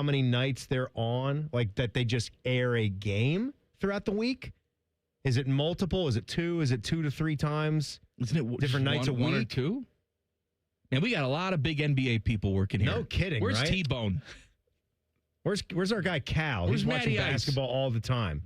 how many nights they're on, like that they just air a game throughout the week? Is it multiple? Is it 2? Is it 2 to 3 times? Isn't it different nights a week? 1 or 2? And we got a lot of big NBA people working here. No kidding, Where's right? T-Bone? Where's our guy Cal? Where's He's watching Matty Ice? basketball all the time.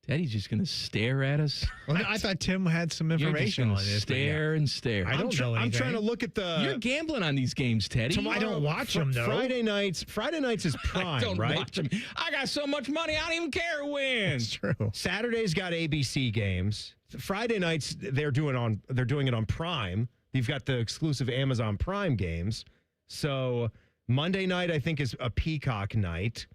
Teddy's just going to stare at us. Well, I thought Tim had some information on this. Stare and stare. I don't know anything. I'm trying to look at the... You're gambling on these games, Teddy. I don't watch them, though. Friday nights is prime, I don't right? watch them. I got so much money, I don't even care who wins. It's true. Saturday's got ABC games. Friday nights, they're doing it on Prime. You've got the exclusive Amazon Prime games. So Monday night, I think, is a Peacock night.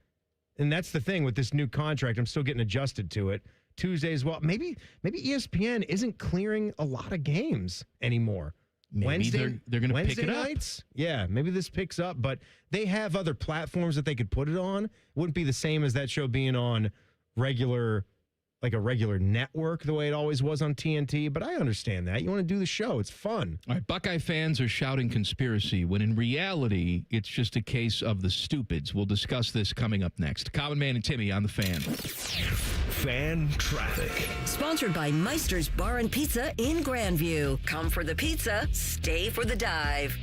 And that's the thing with this new contract. I'm still getting adjusted to it. Tuesday as well. Maybe ESPN isn't clearing a lot of games anymore. Maybe they're going to pick it up. Nights? Yeah, maybe this picks up. But they have other platforms that they could put it on. It wouldn't be the same as that show being on a regular network the way it always was on TNT, but I understand that. You want to do the show. It's fun. All right, Buckeye fans are shouting conspiracy when in reality, it's just a case of the stupids. We'll discuss this coming up next. Common Man and Timmy on The Fan. Fan Traffic. Sponsored by Meister's Bar and Pizza in Grandview. Come for the pizza, stay for the dive.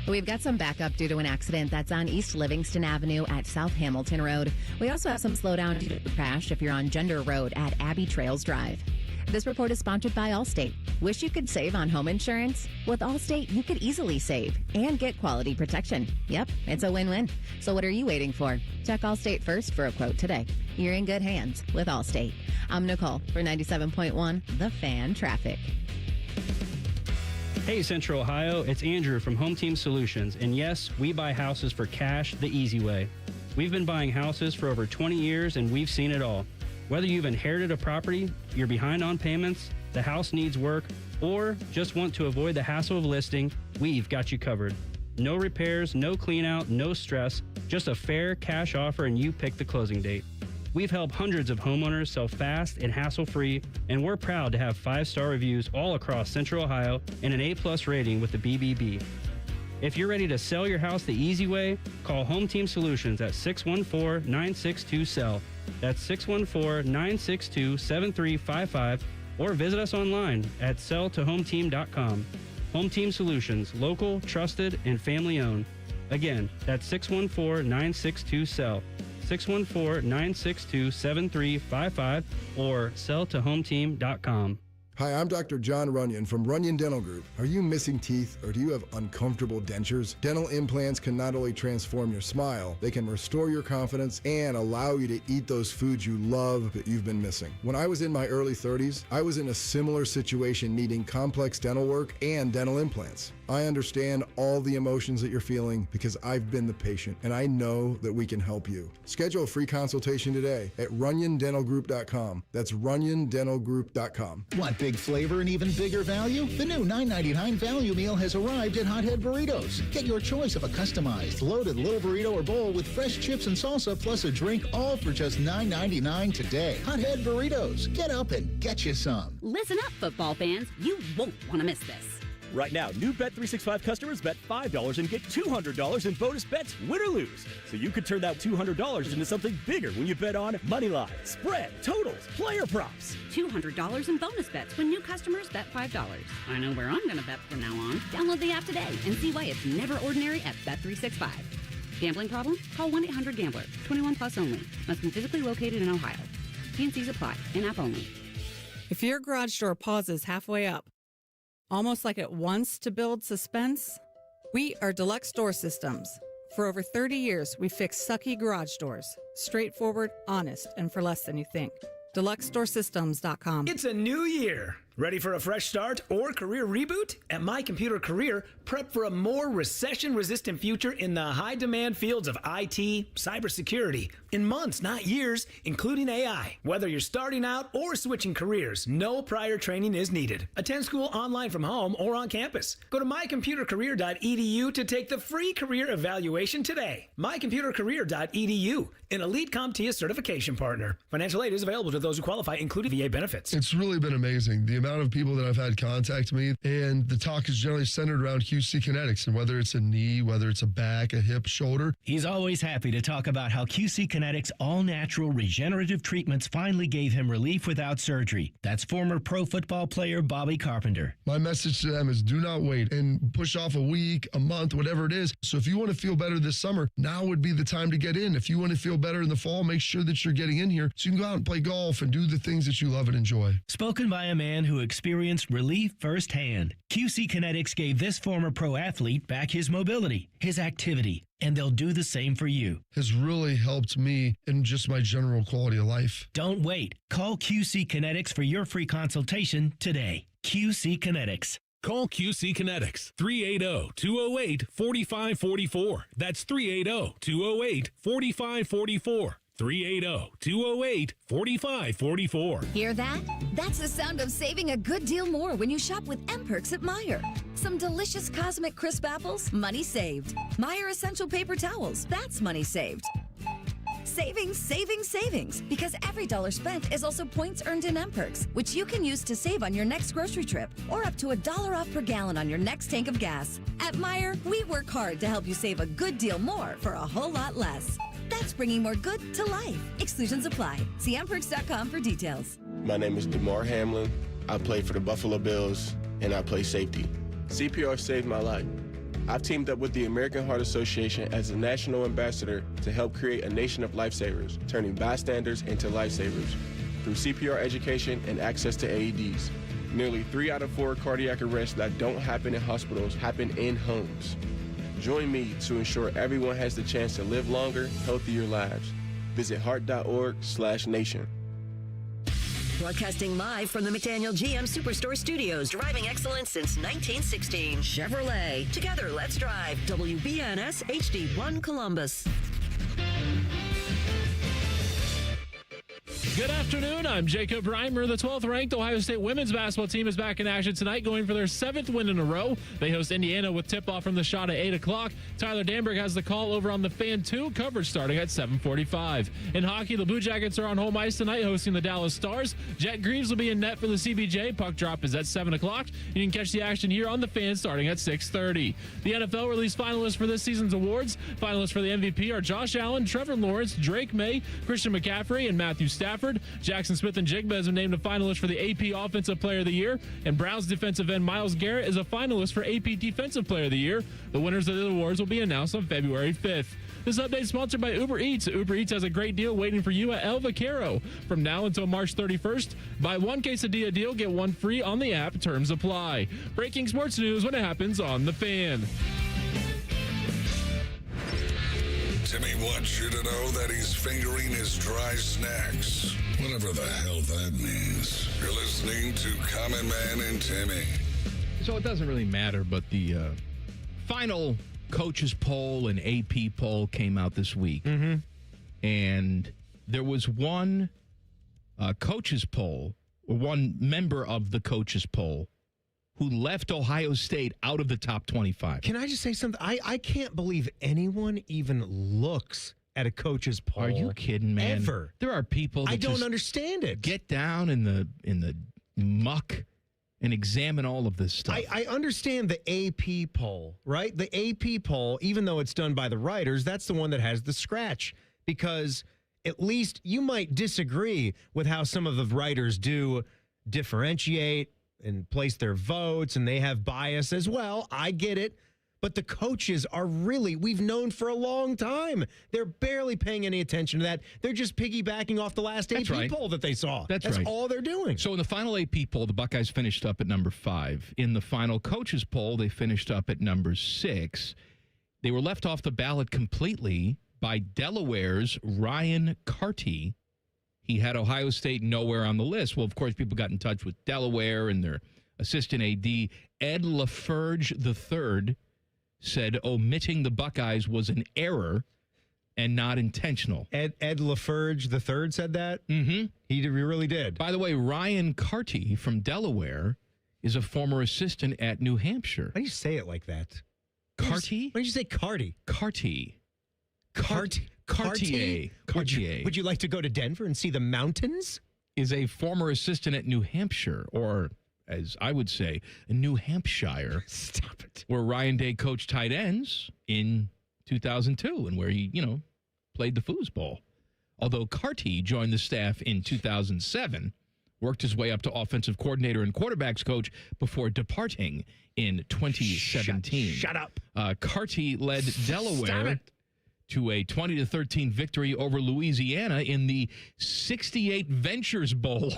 We've got some backup due to an accident that's on East Livingston Avenue at South Hamilton Road. We also have some slowdown due to a crash if you're on Gender Road at Abbey Trails Drive. This report is sponsored by Allstate. Wish you could save on home insurance? With Allstate, you could easily save and get quality protection. Yep, it's a win-win. So what are you waiting for? Check Allstate first for a quote today. You're in good hands with Allstate. I'm Nicole for 97.1 The Fan Traffic. Hey Central Ohio, it's Andrew from Home Team Solutions, and yes, we buy houses for cash the easy way. We've been buying houses for over 20 years and we've seen it all. Whether you've inherited a property, you're behind on payments, the house needs work, or just want to avoid the hassle of listing, we've got you covered. No repairs, no clean out, no stress, just a fair cash offer and you pick the closing date. We've helped hundreds of homeowners sell fast and hassle-free, and we're proud to have 5-star reviews all across Central Ohio and an A+ rating with the BBB. If you're ready to sell your house the easy way, call Home Team Solutions at 614-962-SELL. That's 614-962-7355, or visit us online at selltohometeam.com. Home Team Solutions, local, trusted, and family-owned. Again, that's 614-962-SELL. 614-962-7355 or selltohometeam.com. Hi, I'm Dr. John Runyon from Runyon Dental Group. Are you missing teeth or do you have uncomfortable dentures? Dental implants can not only transform your smile, they can restore your confidence and allow you to eat those foods you love that you've been missing. When I was in my early 30s, I was in a similar situation needing complex dental work and dental implants. I understand all the emotions that you're feeling because I've been the patient and I know that we can help you. Schedule a free consultation today at runyondentalgroup.com. That's runyondentalgroup.com. Want big flavor and even bigger value? The new $9.99 value meal has arrived at Hothead Burritos. Get your choice of a customized, loaded little burrito or bowl with fresh chips and salsa plus a drink, all for just $9.99 today. Hothead Burritos. Get up and get you some. Listen up, football fans. You won't want to miss this. Right now, new Bet365 customers bet $5 and get $200 in bonus bets, win or lose. So you could turn that $200 into something bigger when you bet on money line, spread, totals, player props. $200 in bonus bets when new customers bet $5. I know where I'm going to bet from now on. Download the app today and see why it's never ordinary at Bet365. Gambling problem? Call 1-800-GAMBLER. 21 plus only. Must be physically located in Ohio. T&Cs apply. In-app only. If your garage door pauses halfway up, almost like it wants to build suspense, we are Deluxe Door Systems. For over 30 years, we fix sucky garage doors. Straightforward, honest, and for less than you think. DeluxeDoorSystems.com. It's a new year. Ready for a fresh start or career reboot? At My Computer Career, prep for a more recession-resistant future in the high-demand fields of IT, cybersecurity, in months, not years, including AI. Whether you're starting out or switching careers, no prior training is needed. Attend school online from home or on campus. Go to mycomputercareer.edu to take the free career evaluation today. mycomputercareer.edu, an elite CompTIA certification partner. Financial aid is available to those who qualify, including VA benefits. It's really been amazing. The amount amount of people that I've had contact me, and the talk is generally centered around QC Kinetics, and whether it's a knee, whether it's a back, a hip, shoulder. He's always happy to talk about how QC Kinetics all-natural regenerative treatments finally gave him relief without surgery. That's former pro football player Bobby Carpenter. My message to them is do not wait and push off a week, a month, whatever it is. So if you want to feel better this summer, now would be the time to get in. If you want to feel better in the fall, make sure that you're getting in here so you can go out and play golf and do the things that you love and enjoy. Spoken by a man who experienced relief firsthand. QC Kinetics gave this former pro athlete back his mobility, his activity, and they'll do the same for you. Has really helped me in just my general quality of life. Don't wait. Call QC Kinetics for your free consultation today. QC Kinetics. Call QC Kinetics, 380-208-4544. That's 380-208-4544. 380-208-4544. Hear that? That's the sound of saving a good deal more when you shop with M-Perks at Meijer. Some delicious Cosmic Crisp apples, money saved. Meijer Essential Paper Towels, that's money saved. Savings, savings, savings. Because every dollar spent is also points earned in M-Perks, which you can use to save on your next grocery trip or up to $1 off per gallon on your next tank of gas. At Meijer, we work hard to help you save a good deal more for a whole lot less. That's bringing more good to life. Exclusions apply. See mperks.com for details. My name is DeMar Hamlin. I play for the Buffalo Bills, and I play safety. CPR saved my life. I've teamed up with the American Heart Association as a national ambassador to help create a nation of lifesavers, turning bystanders into lifesavers through CPR education and access to AEDs. Nearly 3 out of 4 cardiac arrests that don't happen in hospitals happen in homes. Join me to ensure everyone has the chance to live longer, healthier lives. Visit heart.org/nation. Broadcasting live from the McDaniel GM Superstore Studios. Driving excellence since 1916. Chevrolet. Together, let's drive. WBNS HD1 Columbus. Good afternoon. I'm Jacob Reimer. The 12th-ranked Ohio State women's basketball team is back in action tonight, going for their 7th win in a row. They host Indiana with tip-off from the shot at 8 o'clock. Tyler Danberg has the call over on the Fan 2. Coverage starting at 7:45. In hockey, the Blue Jackets are on home ice tonight, hosting the Dallas Stars. Jet Greaves will be in net for the CBJ. Puck drop is at 7 o'clock. You can catch the action here on the Fan starting at 6:30. The NFL released finalists for this season's awards. Finalists for the MVP are Josh Allen, Trevor Lawrence, Drake May, Christian McCaffrey, and Matthew Stafford. Jackson Smith-Njigba has been named a finalist for the AP Offensive Player of the Year, and Browns defensive end Myles Garrett is a finalist for AP Defensive Player of the Year. The winners of the awards will be announced on February 5th. This update is sponsored by Uber Eats. Uber Eats has a great deal waiting for you at El Vaquero. From now until March 31st, buy one quesadilla deal, get one free on the app. Terms apply. Breaking sports news when it happens on The Fan. Timmy wants you to know that he's fingering his dry snacks, whatever the hell that means. You're listening to Common Man and Timmy. So it doesn't really matter, but the final coaches poll and AP poll came out this week. Mm-hmm. And there was one coaches poll, or one member of the coaches poll, who left Ohio State out of the top 25. Can I just say something? I can't believe anyone even looks at a coach's poll. Are you kidding, man? Ever. There are people that I don't understand it. Get down in the muck and examine all of this stuff. I understand the AP poll, right? The AP poll, even though it's done by the writers, that's the one that has the scratch, because at least you might disagree with how some of the writers do differentiate and place their votes, and they have bias as well. I get it. But the coaches are really, we've known for a long time, they're barely paying any attention to that. They're just piggybacking off the last AP poll that they saw. That's right. all they're doing. So in the final AP poll, the Buckeyes finished up at number 5. In the final coaches poll, they finished up at number 6. They were left off the ballot completely by Delaware's Ryan Carty. He had Ohio State nowhere on the list. Well, of course, people got in touch with Delaware and their assistant AD, Ed LaFerge III, said omitting the Buckeyes was an error and not intentional. Ed LaFerge III said that? Mm-hmm. He really did. By the way, Ryan Carty from Delaware is a former assistant at New Hampshire. Why do you say it like that? Carty? Why did you say Carty? Cartier. Would you like to go to Denver and see the mountains? Is a former assistant at New Hampshire, or as I would say, New Hampshire. Stop it. Where Ryan Day coached tight ends in 2002 and where he, played the foosball. Although Carty joined the staff in 2007, worked his way up to offensive coordinator and quarterbacks coach before departing in 2017. Shut up. Carty led Delaware to a 20-13 victory over Louisiana in the 68 Ventures Bowl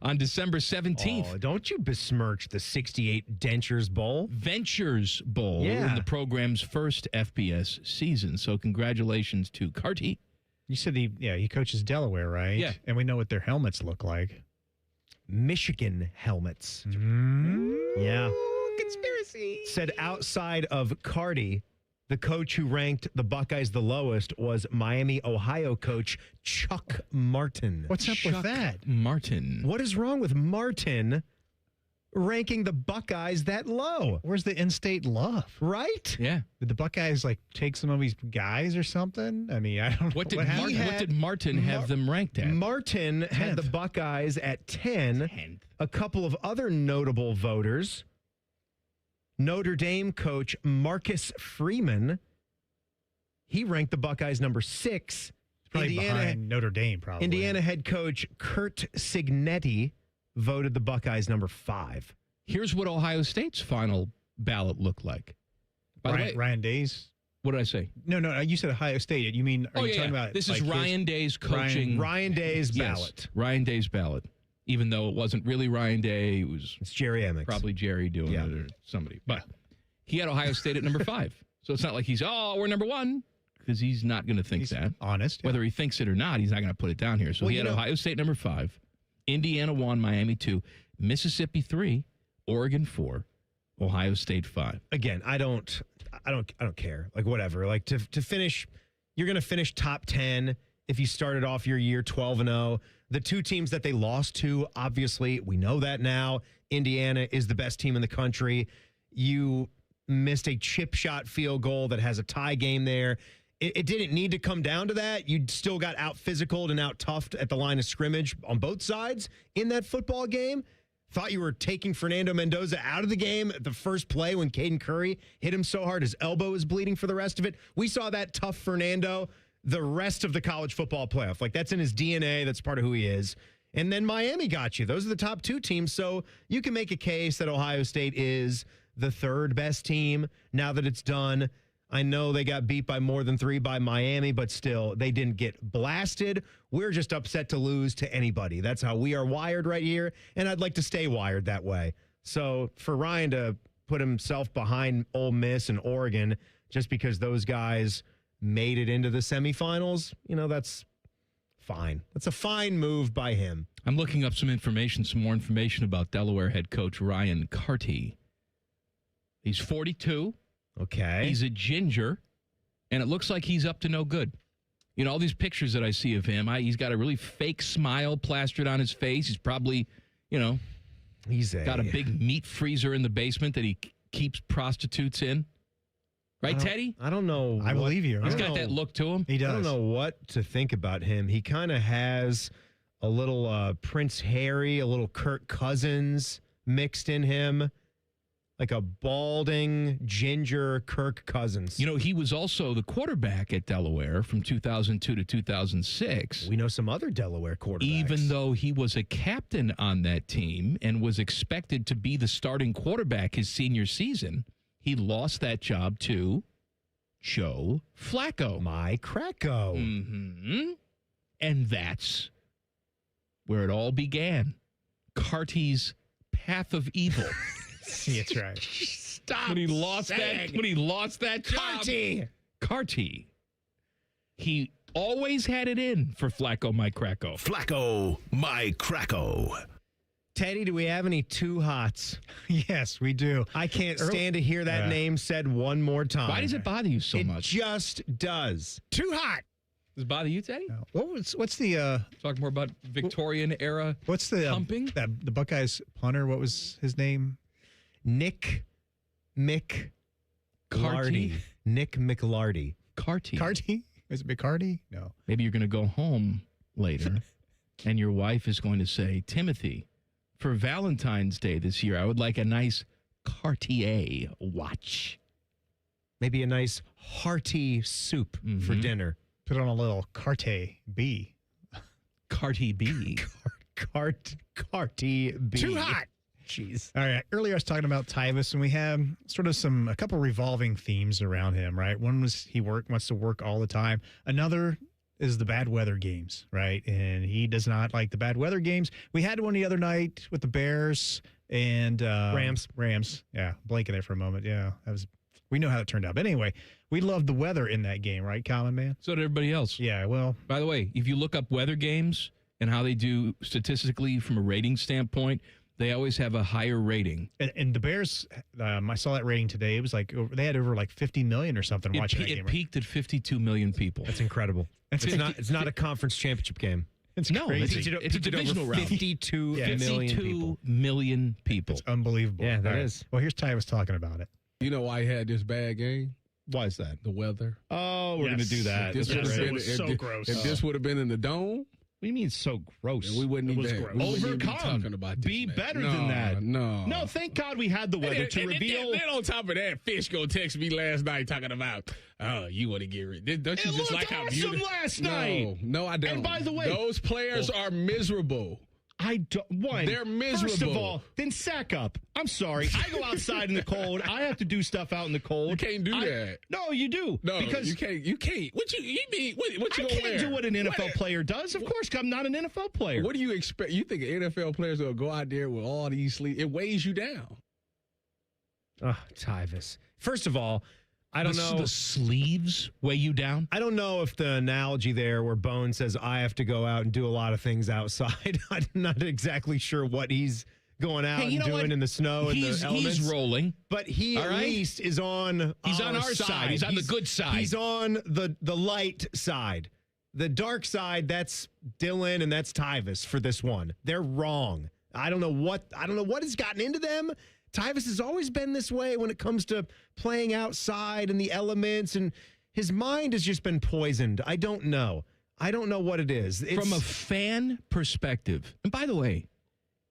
on December 17th. Oh, don't you besmirch the 68 Dentures Bowl. Ventures Bowl in the program's first FBS season. So congratulations to Carty. You said he coaches Delaware, right? Yeah. And we know what their helmets look like. Michigan helmets. Yeah. Conspiracy. Said outside of Carty, the coach who ranked the Buckeyes the lowest was Miami, Ohio coach Chuck Martin. What's up with that? Martin. What is wrong with Martin ranking the Buckeyes that low? Where's the in-state love? Right? Yeah. Did the Buckeyes take some of these guys or something? I mean, I don't know. What did Martin have them ranked at? Martin had the Buckeyes at 10. A couple of other notable voters. Notre Dame coach Marcus Freeman. He ranked the Buckeyes number 6. Probably behind Notre Dame, probably. Indiana head coach Kurt Signetti voted the Buckeyes number 5. Here's what Ohio State's final ballot looked like. By the way, Ryan Day's? What did I say? No, you said Ohio State. You mean, are you talking about? This is Ryan Day's coaching. Ryan Day's ballot. Yes, Ryan Day's ballot. Even though it wasn't really Ryan Day, it's Jerry Emmett. Probably Jerry doing it or somebody. But he had Ohio State at number 5. So it's not like he's, we're number 1, because he's not going to think that. Honest. Whether he thinks it or not, he's not going to put it down here. So he had Ohio State number 5, Indiana 1, Miami 2, Mississippi 3, Oregon 4, Ohio State 5. Again, I don't care. Whatever. To finish, you're going to finish top 10 if you started off your year 12-0. The two teams that they lost to, obviously, we know that now. Indiana is the best team in the country. You missed a chip shot field goal that has a tie game there. It didn't need to come down to that. You still got out physicaled and out toughed at the line of scrimmage on both sides in that football game. Thought you were taking Fernando Mendoza out of the game at the first play when Caden Curry hit him so hard his elbow was bleeding for the rest of it. We saw that tough Fernando the rest of the college football playoff. That's in his DNA. That's part of who he is. And then Miami got you. Those are the top 2 teams. So you can make a case that Ohio State is the 3rd best team now that it's done. I know they got beat by more than 3 by Miami, but still, they didn't get blasted. We're just upset to lose to anybody. That's how we are wired right here, and I'd like to stay wired that way. So for Ryan to put himself behind Ole Miss and Oregon just because those guys made it into the semifinals, that's fine. That's a fine move by him. I'm looking up some more information about Delaware head coach Ryan Carty. He's 42. Okay. He's a ginger, and it looks like he's up to no good. All these pictures that I see of him, he's got a really fake smile plastered on his face. He's probably, he's got a big meat freezer in the basement that he keeps prostitutes in. Right, Teddy? I don't know. I believe you. He's got that look to him. He does. I don't know what to think about him. He kind of has a little Prince Harry, a little Kirk Cousins mixed in him. Like a balding, ginger Kirk Cousins. He was also the quarterback at Delaware from 2002 to 2006. We know some other Delaware quarterbacks. Even though he was a captain on that team and was expected to be the starting quarterback his senior season, he lost that job to Joe Flacco. My Cracko. Mm-hmm. And that's where it all began. Carty's path of evil. That's right. Stop. When he lost that job. Carty. He always had it in for Flacco, my Cracko. Flacco, my Cracko. Teddy, do we have any too hots? Yes, we do. I can't stand to hear that name said one more time. Why does it bother you so much? It just does. Too hot. Does it bother you, Teddy? No. What's the talk more about Victorian era? What's the pumping? The Buckeyes punter? What was his name? Nick McLarty. Nick McLarty. Carty? Is it McCarty? No. Maybe you're going to go home later and your wife is going to say, Timothy, for Valentine's Day this year, I would like a nice Cartier watch. Maybe a nice hearty soup for dinner. Put on a little Cartier B. Cartier B. Cartier B. Too hot. Jeez. All right. Earlier I was talking about Tyvus, and we have sort of a couple revolving themes around him, right? One was he wants to work all the time. Another is the bad weather games, right? And he does not like the bad weather games. We had one the other night with the Bears and Rams. Yeah, blanking there for a moment. Yeah, we know how it turned out. But anyway, we loved the weather in that game, right, Common Man? So did everybody else. Yeah, well. By the way, if you look up weather games and how they do statistically from a rating standpoint, they always have a higher rating. And the Bears, I saw that rating today. It was like they had over like 50 million or something watching that game. It peaked at 52 million people. That's incredible. It's not a conference championship game. It's crazy. It's a divisional round. 52 million people. It's unbelievable. Yeah, that is. Well, here's Ty was talking about it. You know why he had this bad game? Why is that? The weather. Oh, we're going to do that. It was so gross. If this would have been in the dome, what do you mean so gross? we wouldn't even Overcome. talking about this. Be better than that. No, thank God we had the weather to reveal. Then on top of that, Fish go text me last night talking about, you want to get rid. Don't you just like how awesome last night? No, I don't. And by the way, those players are miserable. I don't. One, they're miserable. First of all, then sack up. I'm sorry. I go outside in the cold. I have to do stuff out in the cold. You can't do that. No, you do. No, because you can't. You can't. What you mean? What you I gonna can't do what an NFL player does. Of course, I'm not an NFL player. What do you expect? You think NFL players will go out there with all these sleeves? It weighs you down. Oh, Tyvus. First of all, I don't know. The sleeves weigh you down? I don't know if the analogy there where Bone says I have to go out and do a lot of things outside. I'm not exactly sure what he's going out and doing in the snow and the elements. He's rolling. But he at least is on He's on our side. He's on the good side. He's on the light side. The dark side, that's Dylan and that's Tyvus for this one. They're wrong. I don't know what has gotten into them. Tyvus has always been this way when it comes to playing outside and the elements, and his mind has just been poisoned. I don't know what it is. From a fan perspective, and by the way,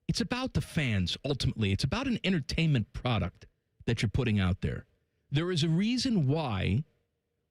it's about the fans, ultimately. It's about an entertainment product that you're putting out there. There is a reason why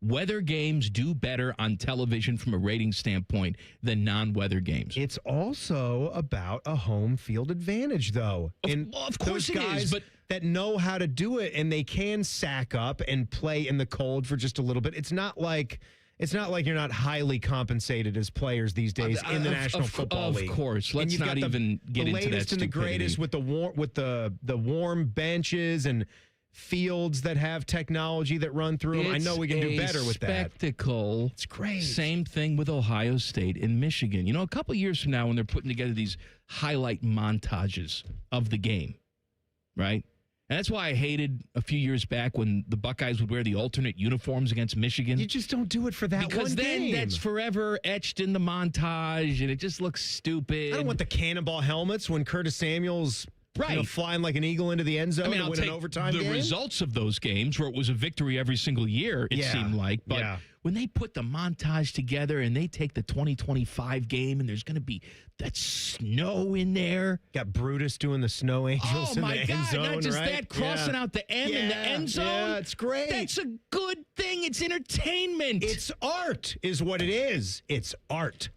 weather games do better on television from a rating standpoint than non-weather games. It's also about a home field advantage, though. Of course it guys is, but that know how to do it, and they can sack up and play in the cold for just a little bit. It's not like you're not highly compensated as players these days in the National Football League. Of course, let's not even get into that. The latest and the greatest with the warm benches and fields that have technology that run through them. I know we can do better with that. Spectacle. It's great. Same thing with Ohio State and Michigan. You know, a couple years from now when they're putting together these highlight montages of the game, right? And that's why I hated a few years back when the Buckeyes would wear the alternate uniforms against Michigan. You just don't do it for that because one game. Then that's forever etched in the montage, and it just looks stupid. I don't want the cannonball helmets when Curtis Samuel's flying like an eagle into the end zone to win an overtime game. The results of those games where it was a victory every single year, it seemed like. But when they put the montage together and they take the 2025 game and there's going to be that snow in there. Got Brutus doing the snow angels in the end zone, not just that, crossing out the M in the end zone. Yeah, it's great. That's a good thing. It's entertainment. It's art is what it is. It's art.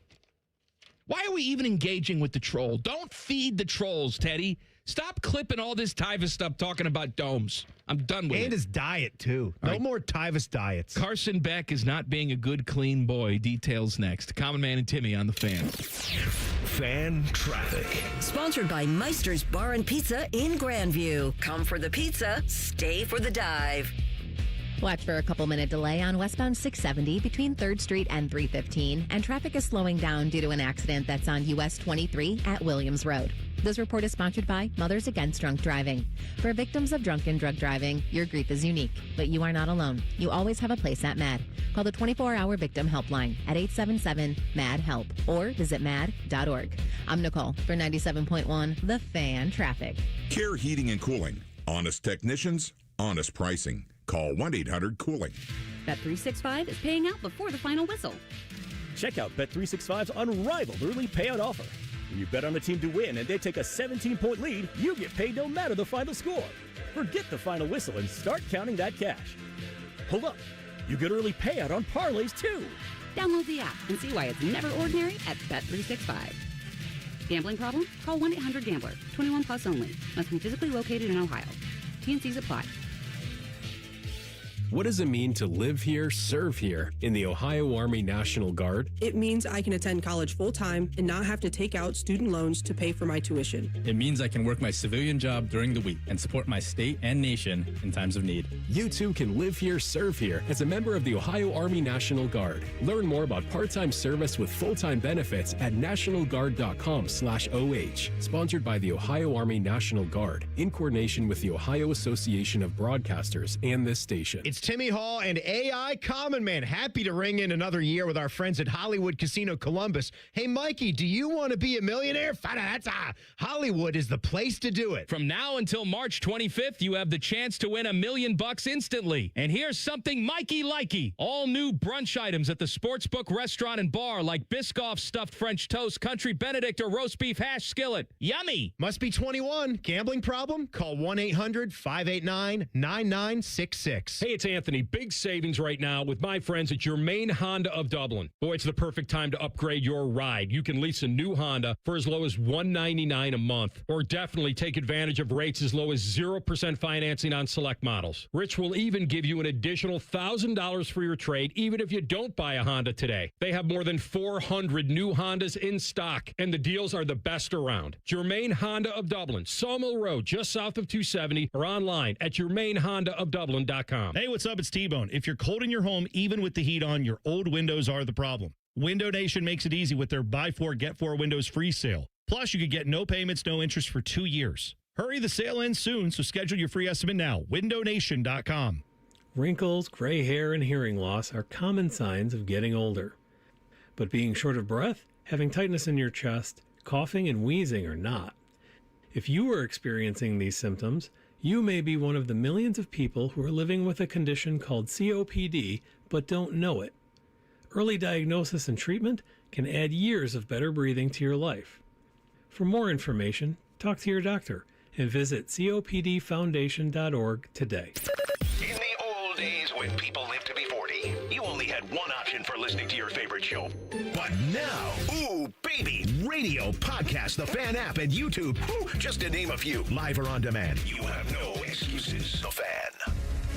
Why are we even engaging with the troll? Don't feed the trolls, Teddy. Stop clipping all this Tyvus stuff talking about domes. I'm done with it. And his diet, too. No more Tyvus diets. Carson Beck is not being a good, clean boy. Details next. Common Man and Timmy on the Fan. Fan traffic. Sponsored by Meister's Bar and Pizza in Grandview. Come for the pizza, stay for the dive. Watch for a couple-minute delay on westbound 670 between 3rd Street and 315, and traffic is slowing down due to an accident that's on US 23 at Williams Road. This report is sponsored by Mothers Against Drunk Driving. For victims of drunken drug driving, your grief is unique, but you are not alone. You always have a place at MAD. Call the 24-hour victim helpline at 877-MAD-HELP or visit mad.org. I'm Nicole for 97.1 The Fan Traffic. Care Heating and Cooling. Honest technicians, honest pricing. Call 1-800-COOLING. Bet365 is paying out before the final whistle. Check out Bet365's unrivaled early payout offer. When you bet on a team to win and they take a 17-point lead, you get paid no matter the final score. Forget the final whistle and start counting that cash. Hold up. You get early payout on parlays, too. Download the app and see why it's never ordinary at Bet365. Gambling problem? Call 1-800-GAMBLER. 21 plus only. Must be physically located in Ohio. T&Cs apply. What does it mean to live here, serve here in the Ohio Army National Guard? It means I can attend college full-time and not have to take out student loans to pay for my tuition. It means I can work my civilian job during the week and support my state and nation in times of need. You too can live here, serve here as a member of the Ohio Army National Guard. Learn more about part-time service with full-time benefits at nationalguard.com/OH. Sponsored by the Ohio Army National Guard in coordination with the Ohio Association of Broadcasters and this station. It's Timmy Hall and AI Common Man. Happy to ring in another year with our friends at Hollywood Casino Columbus. Hey, Mikey, do you want to be a millionaire? Hollywood is the place to do it. From now until March 25th, you have the chance to win $1 million instantly. And here's something Mikey likey. All new brunch items at the Sportsbook Restaurant and Bar like Biscoff stuffed French toast, country Benedict, or roast beef hash skillet. Yummy. Must be 21. Gambling problem? Call 1-800-589-9966. Hey, it's Anthony. Big savings right now with my friends at your main Honda of Dublin. Boy, it's the perfect time to upgrade your ride. You can lease a new Honda for as low as $199 a month, or definitely take advantage of rates as low as 0% financing on select models. Rich will even give you an additional $1,000 for your trade, even if you don't buy a Honda today. They have more than 400 new Hondas in stock, and the deals are the best around. Germain Honda of Dublin, Sawmill Road, just south of 270, or online at germainhondaofdublin.com. Hey, what's up? It's T-Bone. If you're cold in your home, even with the heat on, your old windows are the problem. Window Nation makes it easy with their buy 4, get 4 windows free sale. Plus, you could get no payments, no interest for 2 years. Hurry, the sale ends soon, so schedule your free estimate now. WindowNation.com. Wrinkles, gray hair, and hearing loss are common signs of getting older. But being short of breath, having tightness in your chest, coughing, and wheezing are not. If you are experiencing these symptoms, you may be one of the millions of people who are living with a condition called COPD but don't know it. Early diagnosis and treatment can add years of better breathing to your life. For more information, talk to your doctor and visit copdfoundation.org today. In the old days when people lived to be 40, you only had one option for listening to your favorite show. But now, ooh, baby, radio, podcast, the Fan app, and YouTube, just to name a few, live or on demand. You have no excuses. The Fan.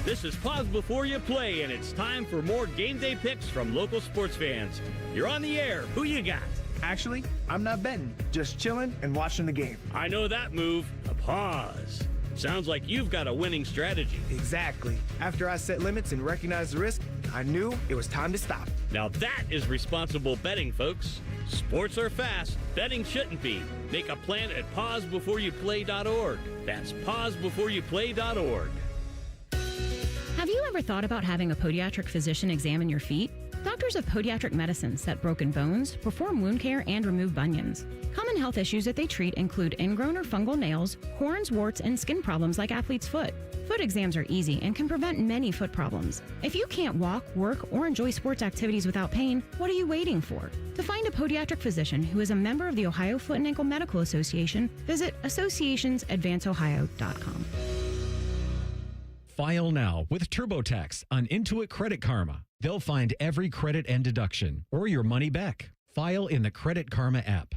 This is Pause Before You Play, and it's time for more game day picks from local sports fans. You're on the air. Who you got? Actually, I'm not betting, just chilling and watching the game. I know that move. A pause. Sounds like you've got a winning strategy. Exactly. After I set limits and recognized the risk, I knew it was time to stop. Now that is responsible betting, folks. Sports are fast. Betting shouldn't be. Make a plan at pausebeforeyouplay.org. That's pausebeforeyouplay.org. Have you ever thought about having a podiatric physician examine your feet? Doctors of Podiatric Medicine set broken bones, perform wound care, and remove bunions. Common health issues that they treat include ingrown or fungal nails, corns, warts, and skin problems like athlete's foot. Foot exams are easy and can prevent many foot problems. If you can't walk, work, or enjoy sports activities without pain, what are you waiting for? To find a podiatric physician who is a member of the Ohio Foot and Ankle Medical Association, visit associationsadvanceohio.com. File now with TurboTax on Intuit Credit Karma. They'll find every credit and deduction or your money back. File in the Credit Karma app.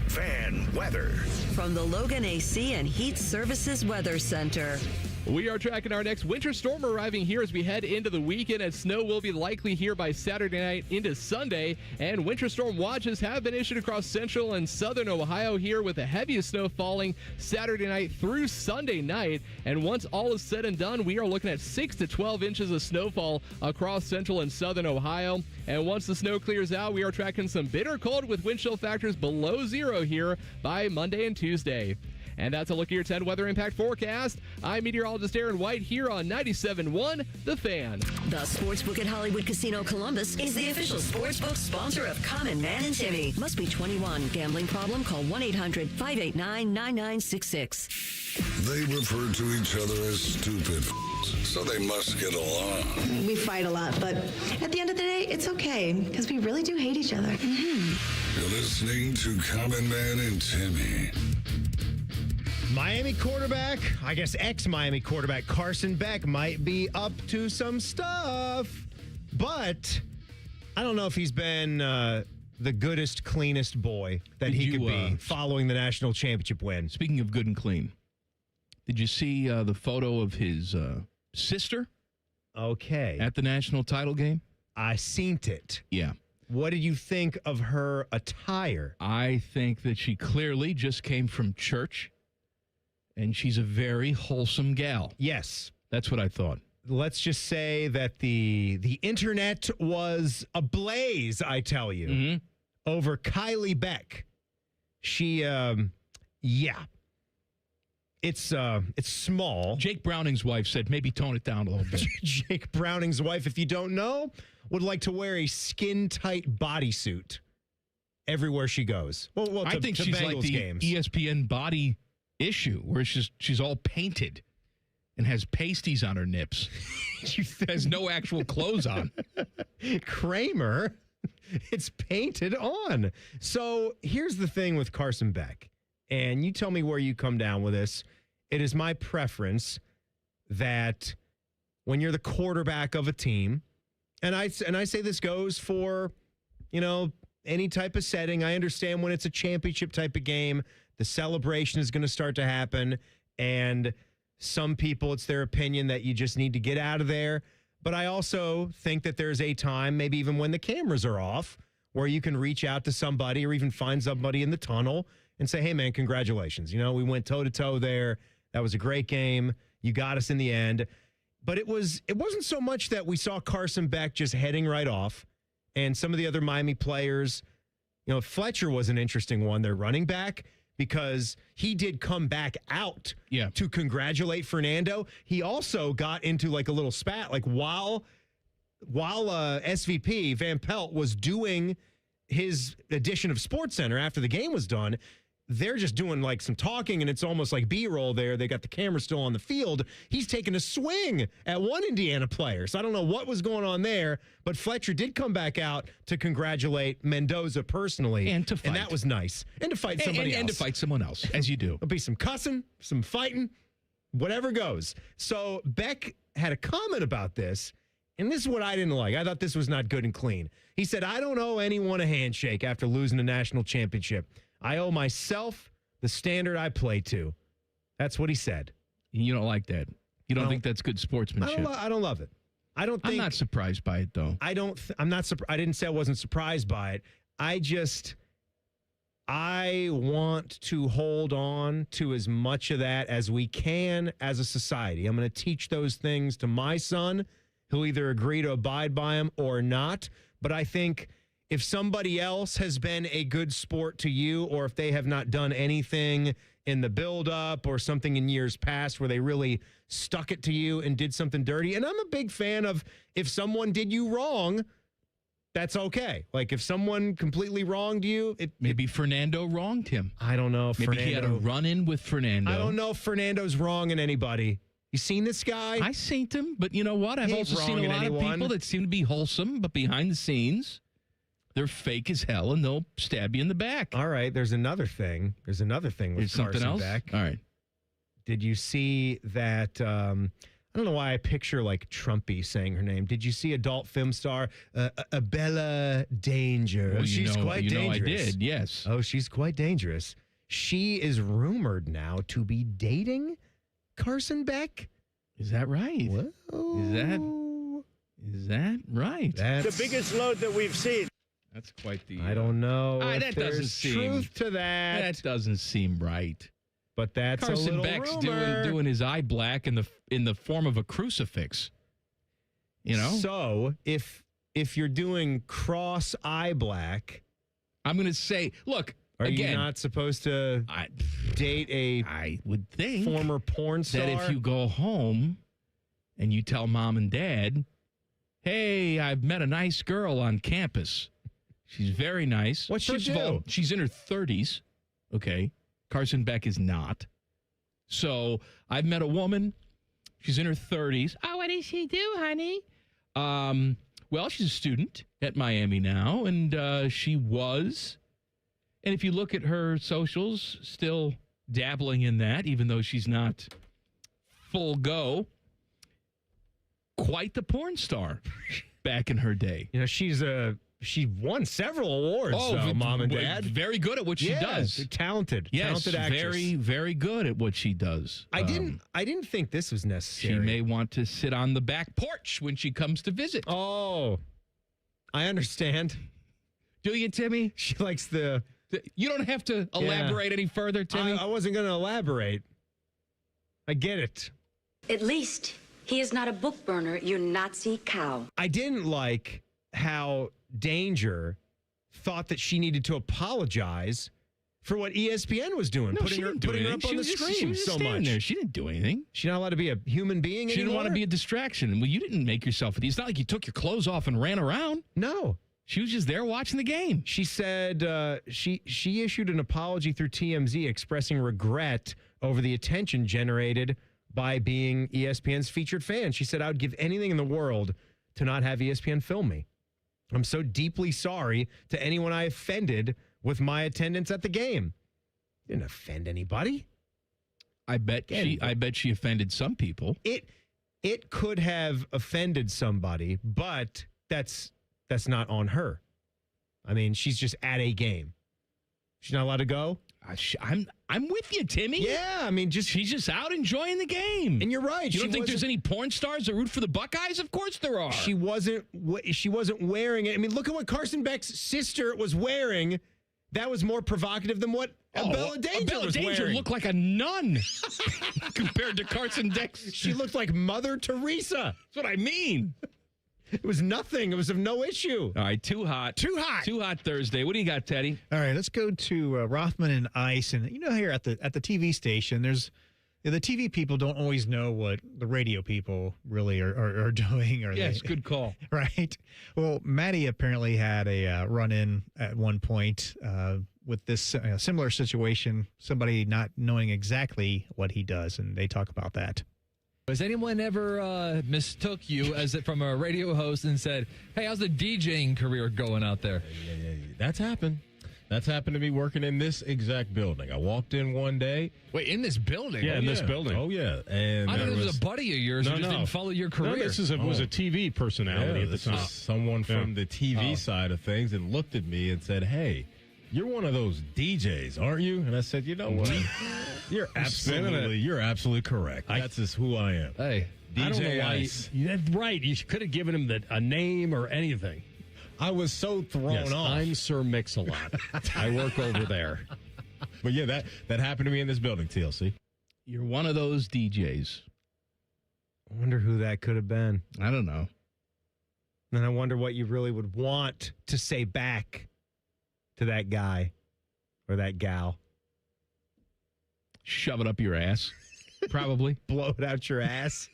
Fan weather. From the Logan AC and Heat Services Weather Center. We are tracking our next winter storm arriving here as we head into the weekend, and snow will be likely here by Saturday night into Sunday. And winter storm watches have been issued across central and southern Ohio here, with the heaviest snow falling Saturday night through Sunday night. And once all is said and done, we are looking at 6 to 12 inches of snowfall across central and southern Ohio. And once the snow clears out, we are tracking some bitter cold with wind chill factors below zero here by Monday and Tuesday. And that's a look at your 10 weather impact forecast. I'm meteorologist Aaron White here on 97.1 The Fan. The Sportsbook at Hollywood Casino Columbus is the official sportsbook sponsor of Common Man and Timmy. Must be 21. Gambling problem? Call 1-800-589-9966. They refer to each other as stupid, so they must get along. We fight a lot, but at the end of the day, it's okay, because we really do hate each other. You're listening to Common Man and Timmy. Miami quarterback, I guess ex-Miami quarterback Carson Beck might be up to some stuff, but I don't know if he's been the goodest, cleanest boy that he could be following the national championship win. Speaking of good and clean, did you see the photo of his sister? Okay. At the national title game? I seen it. Yeah. What did you think of her attire? I think that she clearly just came from church, and she's a very wholesome gal. Yes. That's what I thought. Let's just say that the internet was ablaze, I tell you, over Kylie Beck. She, It's small. Jake Browning's wife said maybe tone it down a little bit. Jake Browning's wife, if you don't know, would like to wear a skin-tight bodysuit everywhere she goes. Well, I think she's Bengals like the games. ESPN body issue, where she's all painted and has pasties on her nips. She has no actual clothes on. Kramer, it's painted on. So here's the thing with Carson Beck, and you tell me where you come down with this. It is my preference that when you're the quarterback of a team, and I say this goes for, any type of setting. I understand when it's a championship type of game, the celebration is going to start to happen, and some people, it's their opinion that you just need to get out of there. But I also think that there's a time, maybe even when the cameras are off, where you can reach out to somebody or even find somebody in the tunnel and say, hey, man, congratulations. We went toe-to-toe there. That was a great game. You got us in the end. But it wasn't so much that we saw Carson Beck just heading right off. And some of the other Miami players, Fletcher was an interesting one, their running back, because he did come back out to congratulate Fernando. He also got into like a little spat, like while SVP Van Pelt was doing his edition of SportsCenter after the game was done. They're just doing like some talking, and it's almost like B-roll there. They got the camera still on the field. He's taking a swing at one Indiana player. So I don't know what was going on there, but Fletcher did come back out to congratulate Mendoza personally. And to fight. And that was nice. And to fight somebody else. And to fight someone else, as you do. There'll be some cussing, some fighting, whatever goes. So Beck had a comment about this, and this is what I didn't like. I thought this was not good and clean. He said, I don't owe anyone a handshake after losing a national championship. I owe myself the standard I play to. That's what he said. You don't like that. You don't think that's good sportsmanship. I don't love it. I don't think. I'm not surprised by it, though. I'm not. I didn't say I wasn't surprised by it. I want to hold on to as much of that as we can as a society. I'm going to teach those things to my son. He'll either agree to abide by them or not. But I think if somebody else has been a good sport to you, or if they have not done anything in the build-up or something in years past where they really stuck it to you and did something dirty. And I'm a big fan of, if someone did you wrong, that's okay. Like if someone completely wronged you. Maybe Fernando wronged him. I don't know if Maybe he had a run-in with Fernando. I don't know if Fernando's wronging anybody. You seen this guy? I seen him, but you know what? I've also seen a lot of people that seem to be wholesome, but behind the scenes, they're fake as hell, and they'll stab you in the back. All right, there's another thing. There's Carson something else? Beck. All right. Did you see that? I don't know why I picture like Trumpy saying her name. Did you see adult film star Bella Danger? Well, she's quite dangerous. I did, yes. Oh, she's quite dangerous. She is rumored now to be dating Carson Beck. Is that right? Whoa. Is that right? That's the biggest load that we've seen. That's quite the. I don't know. That doesn't seem truth to that. That doesn't seem right. But that's Carson a little Beck's rumor. doing his eye black in the form of a crucifix. So if you're doing cross eye black, I'm going to say, look. Are again, you not supposed to date I would think former porn star? That if you go home and you tell mom and dad, hey, I've met a nice girl on campus. She's very nice. What's she do? First of all, she's in her 30s. Okay. Carson Beck is not. So I've met a woman. She's in her 30s. Oh, what does she do, honey? Well, she's a student at Miami now, and she was And if you look at her socials, still dabbling in that, even though she's not full go. Quite the porn star back in her day. You know, she won several awards, Mom and Dad. Very good at what she does. Talented. Yes, talented actress. very, very good at what she does. I didn't think this was necessary. She may want to sit on the back porch when she comes to visit. Oh, I understand. Do you, Timmy? She likes the... You don't have to elaborate any further, Timmy. I wasn't going to elaborate. I get it. At least he is not a book burner, you Nazi cow. I didn't like how Danger thought that she needed to apologize for what ESPN was doing, putting her up on the screen so much. There. She didn't do anything. She's not allowed to be a human being She anymore? didn't want to be a distraction. Well, you didn't make yourself. It's not like you took your clothes off and ran around. No. She was just there watching the game. She said she issued an apology through TMZ expressing regret over the attention generated by being ESPN's featured fan. She said, I would give anything in the world to not have ESPN film me. I'm so deeply sorry to anyone I offended with my attendance at the game. Didn't offend anybody. I bet she offended some people. It could have offended somebody, but that's not on her. I mean, she's just at a game. She's not allowed to go. I'm with you, Timmy. Yeah, I mean, she's just out enjoying the game. And you're right. You don't think there's any porn stars that root for the Buckeyes? Of course there are. She wasn't wearing it. I mean, look at what Carson Beck's sister was wearing. That was more provocative than what Bella Danger was wearing. Danger looked like a nun compared to Carson Beck's. She looked like Mother Teresa. That's what I mean. It was nothing. It was of no issue. All right, too hot. Too hot. Too hot Thursday. What do you got, Teddy? All right, let's go to Rothman and Ice. And, here at the TV station, there's the TV people don't always know what the radio people really are doing. Yes, good call. Right? Well, Maddie apparently had a run-in at one point with this similar situation, somebody not knowing exactly what he does, and they talk about that. Has anyone ever mistook you from a radio host and said, hey, how's the DJing career going out there? Yeah. That's happened. That's happened to me working in this exact building. I walked in one day. Wait, in this building? Yeah, this building. Oh, yeah. And I thought it was a buddy of yours who just didn't follow your career. No, this was a TV personality at the time. Was someone from the TV side of things and looked at me and said, hey, you're one of those DJs, aren't you? And I said, you know what? You're absolutely correct. That's just who I am. Hey, DJ I don't know why. That's right. You could have given him a name or anything. I was so thrown off. I'm Sir Mix-a-Lot. I work over there. But yeah, that happened to me in this building, TLC. You're one of those DJs. I wonder who that could have been. I don't know. And I wonder what you really would want to say back to that guy or that gal. Shove it up your ass, probably. Blow it out your ass.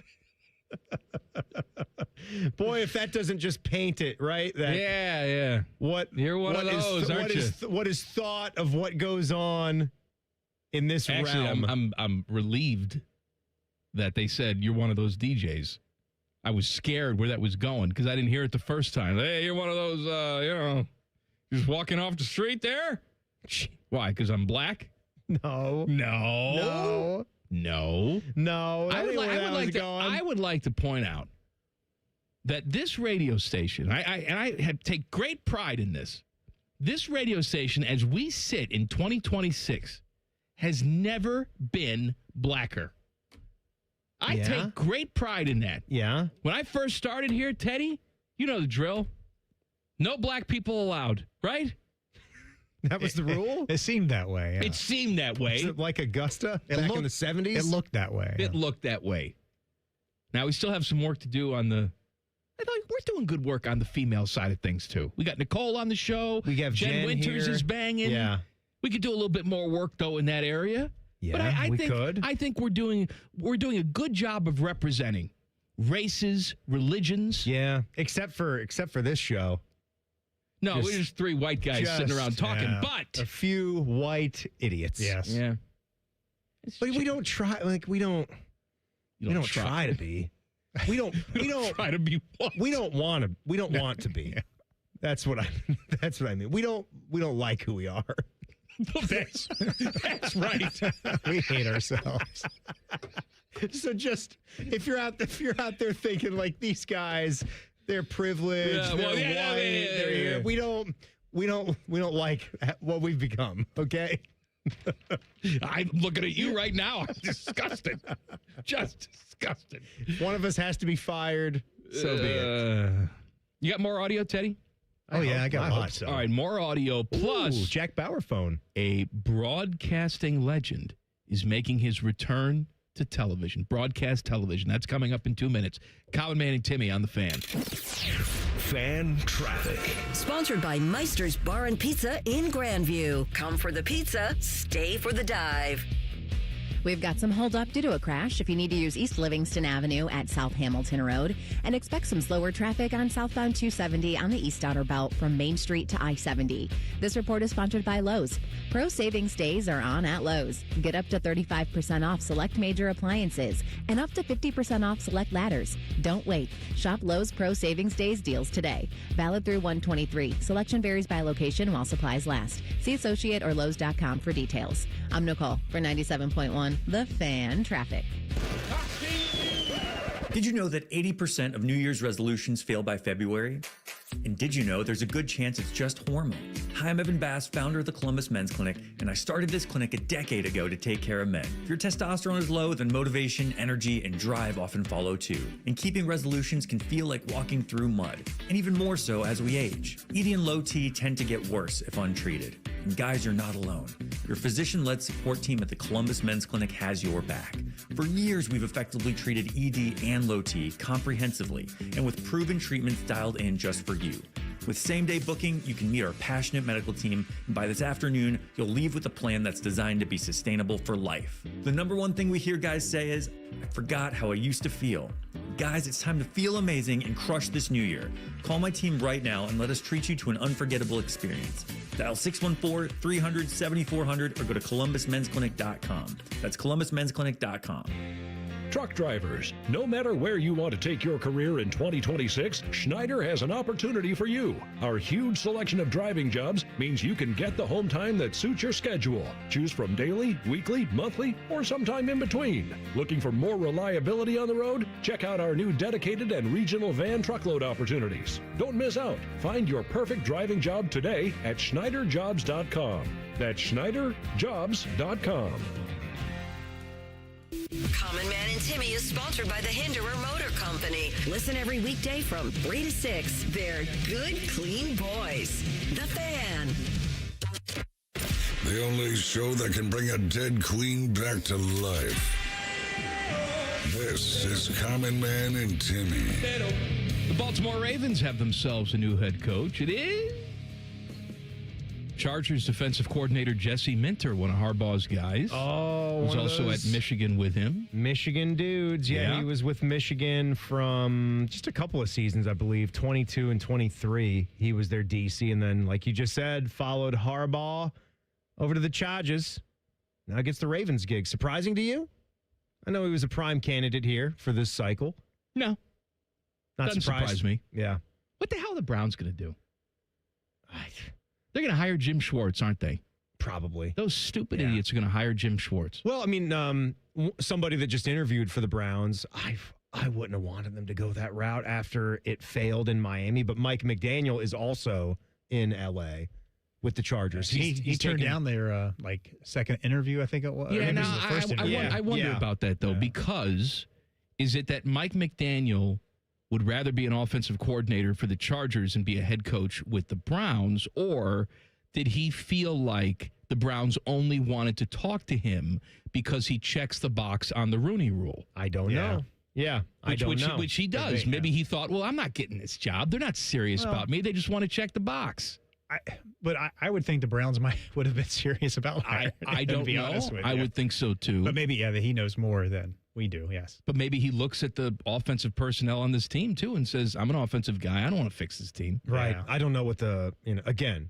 Boy, if that doesn't just paint it, right? Yeah. You're one of those, aren't you? What is thought of what goes on in this realm? I'm relieved that they said you're one of those DJs. I was scared where that was going because I didn't hear it the first time. Hey, you're one of those, just walking off the street there? Why? Because I'm black? No. I would like to point out that this radio station, I take great pride in this. This radio station, as we sit in 2026, has never been blacker. I take great pride in that. Yeah. When I first started here, Teddy, you know the drill. No black people allowed, right? That was the rule? It seemed that way. Yeah. It seemed that way. Was it like Augusta back in the 70s? It looked that way. It looked that way. Now, we still have some work to do on we're doing good work on the female side of things, too. We got Nicole on the show. We have Jen Winters here. is banging. Yeah. We could do a little bit more work, though, in that area. Yeah, but I think we're doing a good job of representing races, religions. Yeah, except for this show. No, we're just three white guys sitting around talking, but a few white idiots. Yes. Yeah. But we don't try we don't try to be. We don't try to be what? We don't want to be. That's what I mean. We don't like who we are. That's right. We hate ourselves. So just if you're out there thinking like these guys, they're privileged, they're white, they're here. We don't like what we've become. Okay. I'm looking at you right now. I'm disgusted. Just disgusted. One of us has to be fired. So be it. You got more audio, Teddy? I got lots. So. All right, more audio. Plus, Jack Bauer phone. A broadcasting legend is making his return to television, broadcast television. That's coming up in 2 minutes. Common Man and Timmy on the Fan. Fan traffic. Sponsored by Meister's Bar and Pizza in Grandview. Come for the pizza, stay for the dive. We've got some hold up due to a crash if you need to use East Livingston Avenue at South Hamilton Road, and expect some slower traffic on southbound 270 on the East Outer Belt from Main Street to I-70. This report is sponsored by Lowe's. Pro Savings Days are on at Lowe's. Get up to 35% off select major appliances and up to 50% off select ladders. Don't wait. Shop Lowe's Pro Savings Days deals today. Valid through 1/23. Selection varies by location while supplies last. See associate or Lowe's.com for details. I'm Nicole for 97.1 The Fan Traffic. Did you know that 80% of New Year's resolutions fail by February? And did you know there's a good chance it's just hormones? Hi, I'm Evan Bass, founder of the Columbus Men's Clinic, and I started this clinic a decade ago to take care of men. If your testosterone is low, then motivation, energy, and drive often follow too. And keeping resolutions can feel like walking through mud, and even more so as we age. ED and low T tend to get worse if untreated. And guys, you're not alone. Your physician-led support team at the Columbus Men's Clinic has your back. For years, we've effectively treated ED and low T comprehensively and with proven treatments dialed in just for you. With same-day booking, you can meet our passionate medical team, and by this afternoon, you'll leave with a plan that's designed to be sustainable for life. The number one thing we hear guys say is, I forgot how I used to feel. Guys, it's time to feel amazing and crush this new year. Call my team right now and let us treat you to an unforgettable experience. Dial 614-300-7400 or go to columbusmensclinic.com. That's columbusmensclinic.com. Truck drivers, no matter where you want to take your career in 2026, Schneider has an opportunity for you. Our huge selection of driving jobs means you can get the home time that suits your schedule. Choose from daily, weekly, monthly, or sometime in between. Looking for more reliability on the road? Check out our new dedicated and regional van truckload opportunities. Don't miss out. Find your perfect driving job today at SchneiderJobs.com. That's SchneiderJobs.com. Common Man and Timmy is sponsored by the Hinderer Motor Company. Listen every weekday from 3 to 6. They're good, clean boys. The Fan. The only show that can bring a dead queen back to life. This is Common Man and Timmy. The Baltimore Ravens have themselves a new head coach. It is Chargers defensive coordinator Jesse Minter, one of Harbaugh's guys. Oh, was also at Michigan with him. Michigan dudes. Yeah, he was with Michigan from just a couple of seasons, I believe, 22 and 23. He was their DC, and then, like you just said, followed Harbaugh over to the Chargers. Now gets the Ravens gig. Surprising to you? I know he was a prime candidate here for this cycle. No. Doesn't surprise me. Yeah. What the hell are the Browns going to do? They're going to hire Jim Schwartz, aren't they? Probably. Those stupid idiots are going to hire Jim Schwartz. Well, I mean, somebody that just interviewed for the Browns, I wouldn't have wanted them to go that route after it failed in Miami. But Mike McDaniel is also in L.A. with the Chargers. He turned down their second interview, I think it was. Yeah, I wonder about that, though, because is it that Mike McDaniel would rather be an offensive coordinator for the Chargers and be a head coach with the Browns, or did he feel like the Browns only wanted to talk to him because he checks the box on the Rooney Rule? I don't know. Yeah, I don't know. Which he does. Maybe he thought, well, I'm not getting this job. They're not serious about me. They just want to check the box. But I would think the Browns would have been serious about it. I don't know. I would think so, too. But maybe, he knows more than we do, yes. But maybe he looks at the offensive personnel on this team, too, and says, I'm an offensive guy. I don't want to fix this team. Right. Yeah. I don't know what again,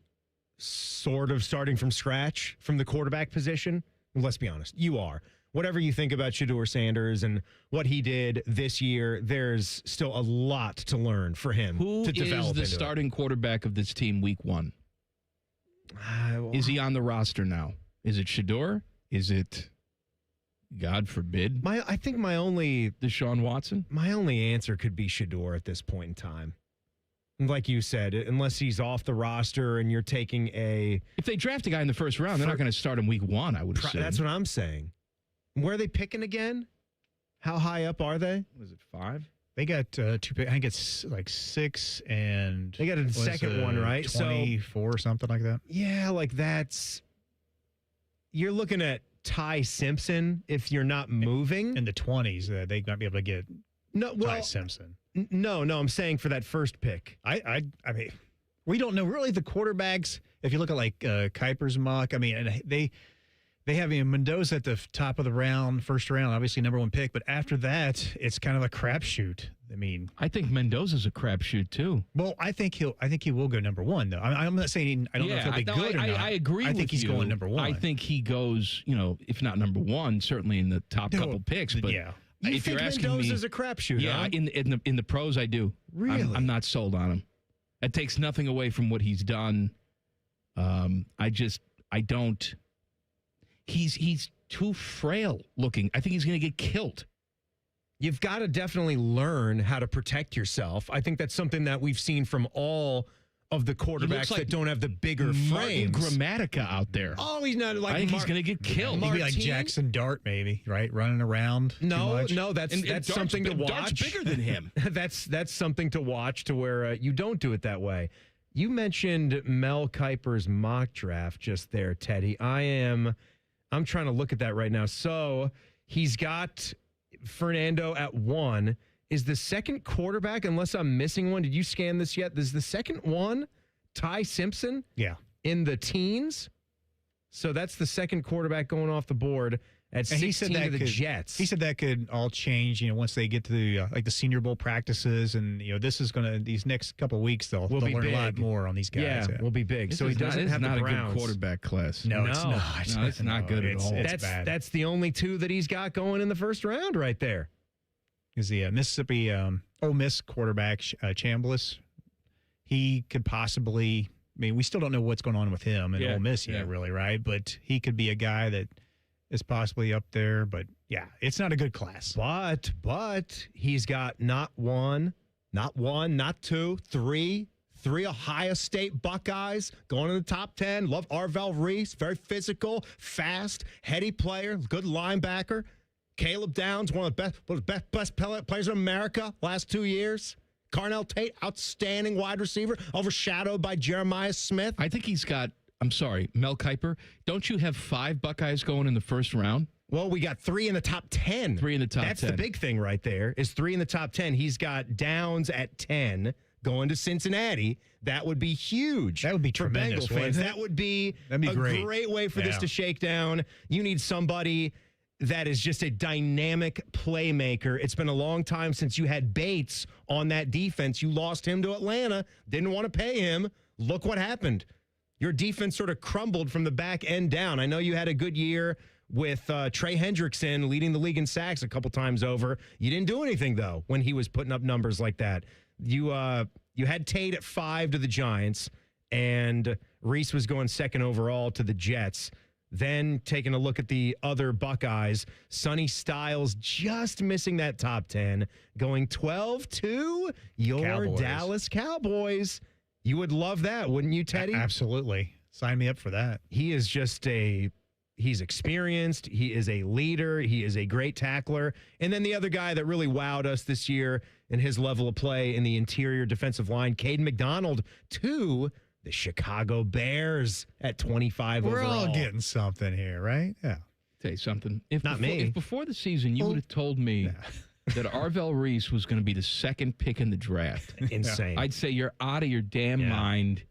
sort of starting from scratch from the quarterback position. Let's be honest. You are. Whatever you think about Shedeur Sanders and what he did this year, there's still a lot to learn for him to develop. Who is the starting quarterback of this team week 1? Is he on the roster now? Is it Shedeur? Is it, God forbid, I think my only Deshaun Watson? My only answer could be Shedeur at this point in time. Like you said, unless he's off the roster and you're taking If they draft a guy in the first round, they're not going to start him week 1, I would assume. That's what I'm saying. Where are they picking again? How high up are they? What is it, 5? They got 2 picks. I think it's like 6 and... They got a second one, right? 24 or something like that. Yeah, like that's... You're looking at Ty Simpson if you're not moving. In the 20s, they might be able to get Ty Simpson. No, I'm saying for that first pick. I mean, we don't know really the quarterbacks. If you look at like Kiper's mock, I mean, and they have Mendoza at the top of the round, first round, obviously number 1 pick. But after that, it's kind of a crapshoot. I mean, I think Mendoza's a crapshoot too. Well, I think he will go number 1 though. I'm not saying I don't know if he'll be good or not. I agree. I think he's going number 1. I think he goes, if not number 1, certainly in the top couple picks. But yeah. You if think you're asking Mendoza's me, a crapshoot? yeah, huh? in the pros, I do. Really? I'm not sold on him. It takes nothing away from what he's done. I don't. He's too frail looking. I think he's going to get killed. You've got to definitely learn how to protect yourself. I think that's something that we've seen from all of the quarterbacks that don't have the bigger frames. Grammatica out there. Oh, he's not like. I think he's going to get killed. Maybe like Jackson Dart, maybe right, running around. No, that's Dart's something to watch. Dart's bigger than him. that's something to watch to where you don't do it that way. You mentioned Mel Kiper's mock draft just there, Teddy. I'm trying to look at that right now. So he's got Fernando at 1. Is the second quarterback, unless I'm missing one, did you scan this yet? Is the second one Ty Simpson? Yeah. In the teens? So that's the second quarterback going off the board at 16 to the Jets. He said that could all change, once they get to the the Senior Bowl practices, and this is going to these next couple of weeks they'll learn a lot more on these guys. Yeah, we'll be big. So he doesn't have not the a good Browns. quarterback class. No, it's not. No, it's not good at all. It's bad. That's the only 2 that he's got going in the first round right there. Is the Mississippi Ole Miss quarterback Chambliss. He could possibly. I mean, we still don't know what's going on with him in Ole Miss yet, really, right? But he could be a guy that is possibly up there. But yeah, it's not a good class. But he's got not 1, not 2, 3 Ohio State Buckeyes going in the top 10. Love Arvell Reese, very physical, fast, heady player, good linebacker. Caleb Downs, one of the best players in America last 2 years. Carnell Tate, outstanding wide receiver, overshadowed by Jeremiah Smith. I think he's got, I'm sorry, Mel Kiper. Don't you have 5 Buckeyes going in the first round? Well, we got 3 in the top 10. 3 in the top 10. That's the big thing right there, is 3 in the top 10. He's got Downs at 10 going to Cincinnati. That would be huge. That would be for tremendous. Bengal fans. That would be a great way for this to shake down. You need somebody that is just a dynamic playmaker. It's been a long time since you had Bates on that defense. You lost him to Atlanta, didn't want to pay him. Look what happened. Your defense sort of crumbled from the back end down. I know you had a good year with Trey Hendrickson leading the league in sacks a couple times over. You didn't do anything, though, when he was putting up numbers like that. You had Tate at 5 to the Giants, and Reese was going second overall to the Jets. Then taking a look at the other Buckeyes, Sonny Styles just missing that top 10, going 12 to your Cowboys. Dallas Cowboys. You would love that, wouldn't you, Teddy? Absolutely. Sign me up for that. He is just he's experienced. He is a leader. He is a great tackler. And then the other guy that really wowed us this year in his level of play in the interior defensive line, Caden McDonald, to the Chicago Bears at 25 We're overall. all getting something here, right? Yeah. Tell you something. Not me. If before the season you would have told me that Arvell Reese was going to be the second pick in the draft, insane. I'd say you're out of your damn mind.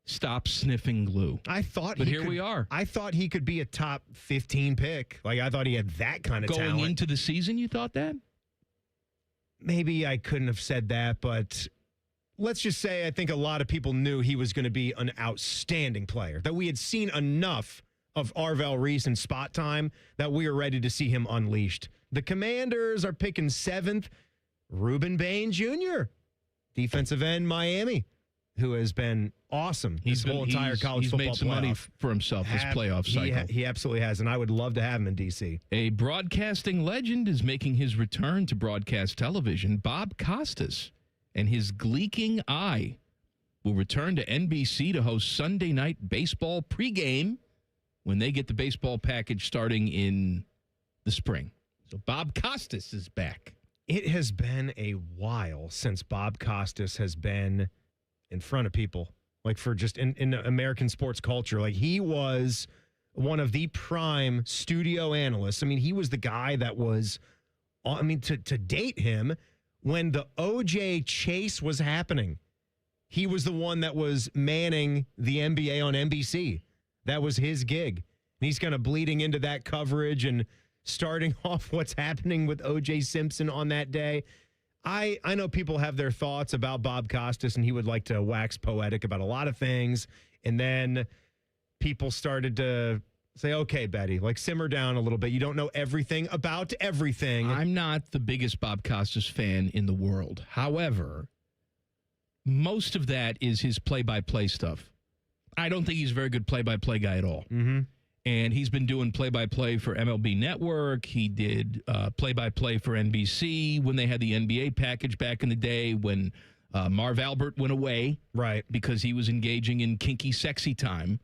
Stop sniffing glue. I thought, but here we are. I thought he could be a top 15 pick. Like, I thought he had that kind of Going talent. into the season, you thought that? Maybe I couldn't have said that, but let's just say I think a lot of people knew he was going to be an outstanding player, that we had seen enough of Arvell Reese in spot time that we were ready to see him unleashed. The Commanders are picking 7th, Reuben Bain Jr., defensive end, Miami. who has been awesome this whole entire college football playoff. He's made some money for himself this playoff cycle. He absolutely has, and I would love to have him in D.C. A broadcasting legend is making his return to broadcast television. Bob Costas and his gleeking eye will return to NBC to host Sunday Night Baseball pregame when they get the baseball package starting in the spring. So Bob Costas is back. It has been a while since Bob Costas has been in front of people, like for just in American sports culture. Like, he was one of the prime studio analysts. I mean, he was the guy that was, I mean, to date him, when the OJ chase was happening, he was the one that was manning the NBA on NBC. That was his gig. And he's kind of bleeding into that coverage and starting off what's happening with O.J. Simpson on that day. I know people have their thoughts about Bob Costas, and he would like to wax poetic about a lot of things. And then people started to say, okay, Betty, like, simmer down a little bit. You don't know everything about everything. I'm not the biggest Bob Costas fan in the world. However, most of that is his play-by-play stuff. I don't think he's a very good play-by-play guy at all. Mm-hmm. And he's been doing play-by-play for MLB Network. He did play-by-play for NBC when they had the NBA package back in the day when Marv Albert went away. Right. Because he was engaging in kinky, sexy time.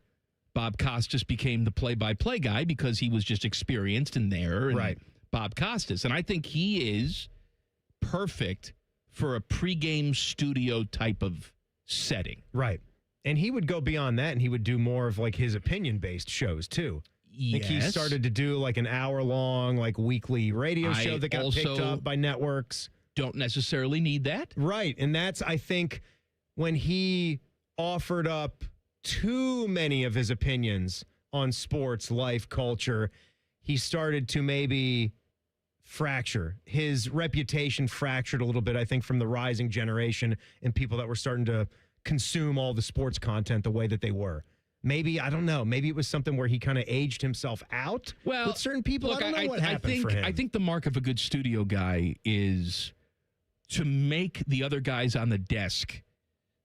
Bob Costas became the play-by-play guy because he was just experienced and there. And right. Bob Costas. And I think he is perfect for a pregame studio type of setting. Right. And he would go beyond that, and he would do more of like his opinion-based shows too. Yes. Like, he started to do like an hour-long, like weekly radio show that got picked up by networks. Don't necessarily need that. Right. And that's, I think, when he offered up too many of his opinions on sports, life, culture, he started to maybe fracture. His reputation fractured a little bit, I think, from the rising generation and people that were starting to consume all the sports content the way that they were. Maybe, I don't know, maybe it was something where he kind of aged himself out with certain people. Look, I don't know what happened for him. I think the mark of a good studio guy is to make the other guys on the desk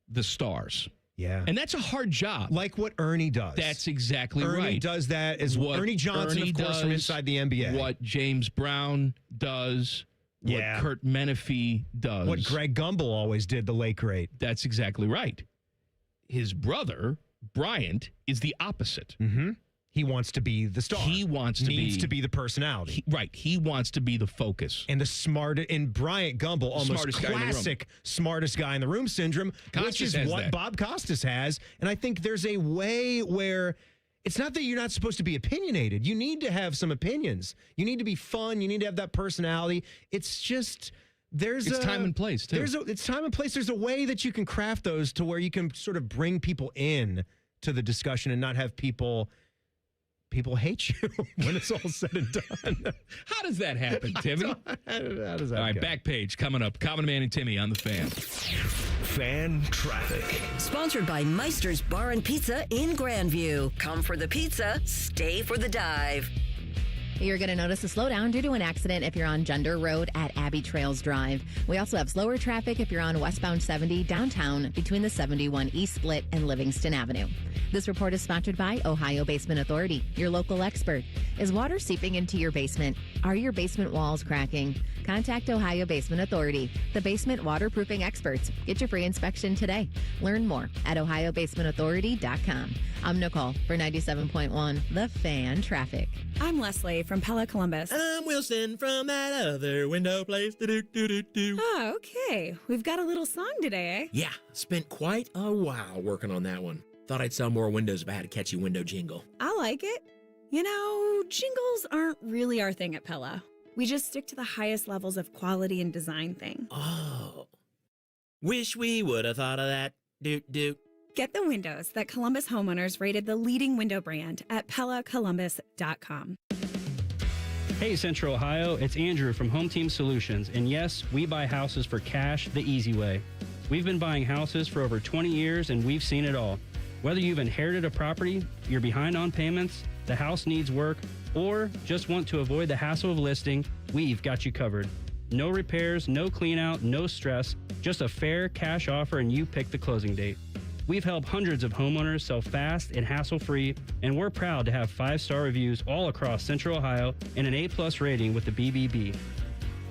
the stars. Yeah. And that's a hard job. Like what Ernie does. That's exactly right. Ernie does that as well. Ernie Johnson, of course, from inside the NBA. What James Brown does. What Kurt Menefee does. What Greg Gumbel always did, the late great. That's exactly right. His brother, Bryant, is the opposite. Mm-hmm. He wants to be the star. He needs to be the personality. He wants to be the focus. And the smartest, and Bryant Gumbel, almost classic smartest guy in the room syndrome, which is what Bob Costas has. And I think there's a way where it's not that you're not supposed to be opinionated. You need to have some opinions. You need to be fun. You need to have that personality. It's just, it's time and place, too. It's time and place. There's a way that you can craft those to where you can sort of bring people in to the discussion and not have people hate you when it's all said and done. How does that happen, Timmy? How does that All right, go? back page coming up. Common Man and Timmy on the Fan. Fan traffic. Sponsored by Meister's Bar and Pizza in Grandview. Come for the pizza, stay for the dive. You're going to notice a slowdown due to an accident if you're on Gender Road at Abbey Trails Drive. We also have slower traffic if you're on westbound 70 downtown between the 71 East Split and Livingston Avenue. This report is sponsored by Ohio Basement Authority, your local expert. Is water seeping into your basement? Are your basement walls cracking? Contact Ohio Basement Authority, the basement waterproofing experts. Get your free inspection today. Learn more at ohiobasementauthority.com. I'm Nicole for 97.1 The Fan Traffic. I'm Leslie from Pella Columbus. I'm Wilson from that other window place. Oh, okay. We've got a little song today, eh? Yeah, spent quite a while working on that one. Thought I'd sell more windows if I had a catchy window jingle. I like it. You know, jingles aren't really our thing at Pella. We just stick to the highest levels of quality and design thing. Oh. Wish we would have thought of that. Doot. Get the windows that Columbus homeowners rated the leading window brand at PellaColumbus.com. Hey Central Ohio, it's Andrew from Home Team Solutions, and yes, we buy houses for cash the easy way. We've been buying houses for over 20 years and we've seen it all. Whether you've inherited a property, you're behind on payments, the house needs work, or just want to avoid the hassle of listing, we've got you covered. No repairs, no clean out, no stress, just a fair cash offer and you pick the closing date. We've helped hundreds of homeowners sell fast and hassle-free, and we're proud to have 5-star reviews all across Central Ohio and an A+ rating with the BBB.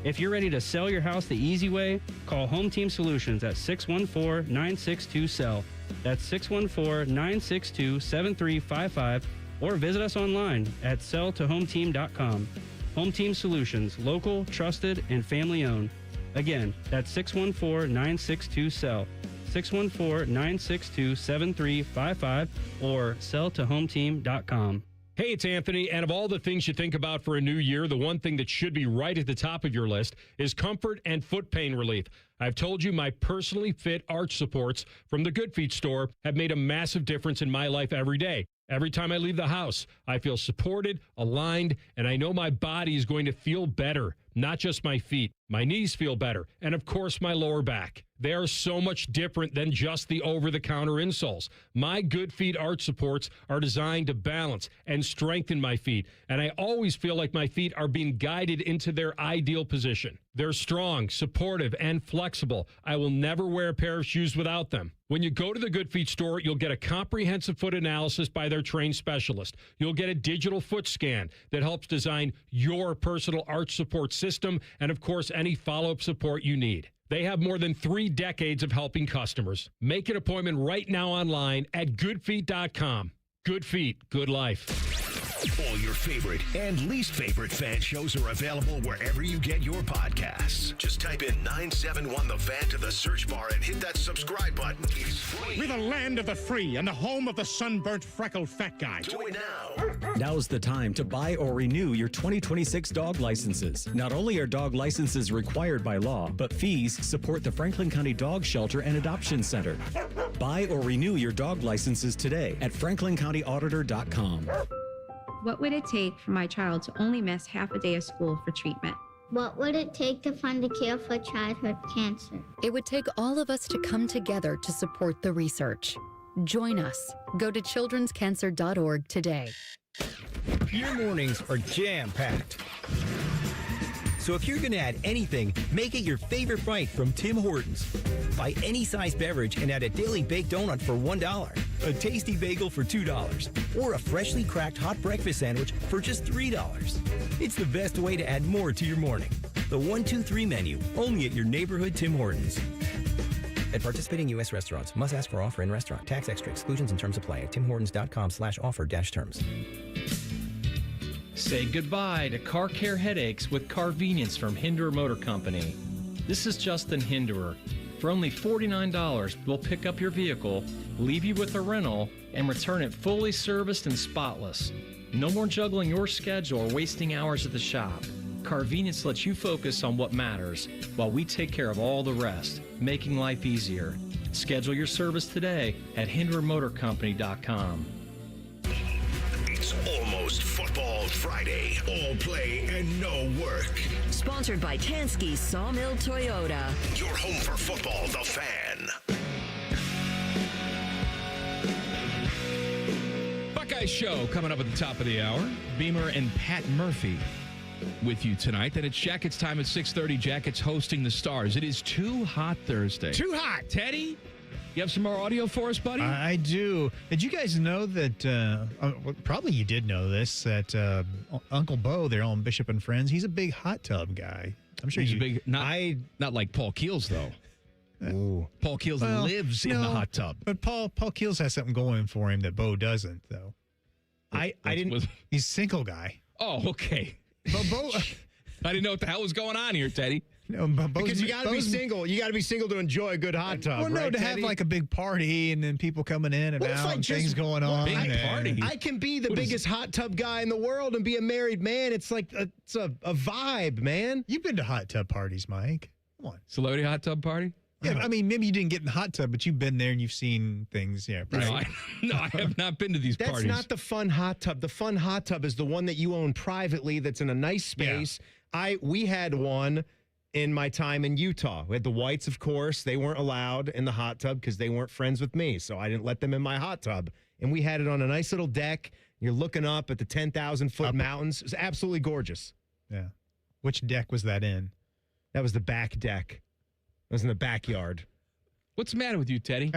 If you're ready to sell your house the easy way, call Home Team Solutions at 614-962-SELL. That's 614-962-7355, or visit us online at selltohometeam.com. Home Team Solutions, local, trusted, and family-owned. Again, that's 614-962-SELL. 614-962-7355 or selltohometeam.com. Hey, it's Anthony, and of all the things you think about for a new year, the one thing that should be right at the top of your list is comfort and foot pain relief. I've told you my personally fit arch supports from the Good Feet store have made a massive difference in my life every day. Every time I leave the house, I feel supported, aligned, and I know my body is going to feel better. Not just my feet. My knees feel better. And of course, my lower back. They are so much different than just the over-the-counter insoles. My Good Feet arch supports are designed to balance and strengthen my feet. And I always feel like my feet are being guided into their ideal position. They're strong, supportive, and flexible. I will never wear a pair of shoes without them. When you go to the Good Feet store, you'll get a comprehensive foot analysis by their trained specialist. You'll get a digital foot scan that helps design your personal arch support system and, of course, any follow-up support you need. They have more than 3 decades of helping customers. Make an appointment right now online at goodfeet.com. Good Feet, good life. All your favorite and least favorite fan shows are available wherever you get your podcasts. Just type in 971 The Fan to the search bar and hit that subscribe button. It's free. We're the land of the free and the home of the sunburnt, freckled fat guy. Do it now. Now's the time to buy or renew your 2026 dog licenses. Not only are dog licenses required by law, but fees support the Franklin County Dog Shelter and Adoption Center. Buy or renew your dog licenses today at franklincountyauditor.com. What would it take for my child to only miss half a day of school for treatment? What would it take to fund a cure for childhood cancer? It would take all of us to come together to support the research. Join us. Go to childrenscancer.org today. Your mornings are jam-packed. So if you're going to add anything, make it your favorite bite from Tim Hortons. Buy any size beverage and add a daily baked donut for $1, a tasty bagel for $2, or a freshly cracked hot breakfast sandwich for just $3. It's the best way to add more to your morning. The 1-2-3 menu, only at your neighborhood Tim Hortons. At participating U.S. restaurants, must ask for offer in restaurant. Tax extra exclusions and terms apply at timhortons.com/offer-terms. Say goodbye to car care headaches with Carvenience from Hinderer Motor Company. This is Justin Hinderer. For only $49, we'll pick up your vehicle, leave you with a rental, and return it fully serviced and spotless. No more juggling your schedule or wasting hours at the shop. Carvenience lets you focus on what matters while we take care of all the rest, making life easier. Schedule your service today at HindererMotorCompany.com. It's almost Football Friday. All play and no work. Sponsored by Tansky Sawmill Toyota. Your home for football, The Fan. Buckeyes show coming up at the top of the hour. Beamer and Pat Murphy with you tonight. Then it's Jackets time at 6:30. Jackets hosting the Stars. It is Too Hot Thursday. Too hot. Teddy, you have some more audio for us, buddy? I do. Did you guys know that, probably you did know this, that Uncle Bo there on Bishop and Friends, he's a big hot tub guy. I'm sure he's a big, not like Paul Keels, though. Ooh. Paul Keels lives in the hot tub. But Paul Keels has something going for him that Bo doesn't, though. He's a single guy. Oh, okay. But Bo, I didn't know what the hell was going on here, Teddy. No, but because you got to be single. You got to be single to enjoy a good hot tub. Well, no, right, to have like a big party and then people coming in and out and things going on. Big party. I can be the biggest hot tub guy in the world and be a married man. It's like it's a vibe, man. You've been to hot tub parties, Mike. Come on, celebrity hot tub party. Yeah, I mean, maybe you didn't get in the hot tub, but you've been there and you've seen things. Yeah, right? No, I have not been to these parties. That's not the fun hot tub. The fun hot tub is the one that you own privately. That's in a nice space. Yeah. We had one in my time in Utah. We had the whites, of course. They weren't allowed in the hot tub because they weren't friends with me, so I didn't let them in my hot tub. And we had it on a nice little deck. You're looking up at the 10,000-foot mountains. It was absolutely gorgeous. Yeah. Which deck was that in? That was the back deck. It was in the backyard. What's the matter with you, Teddy?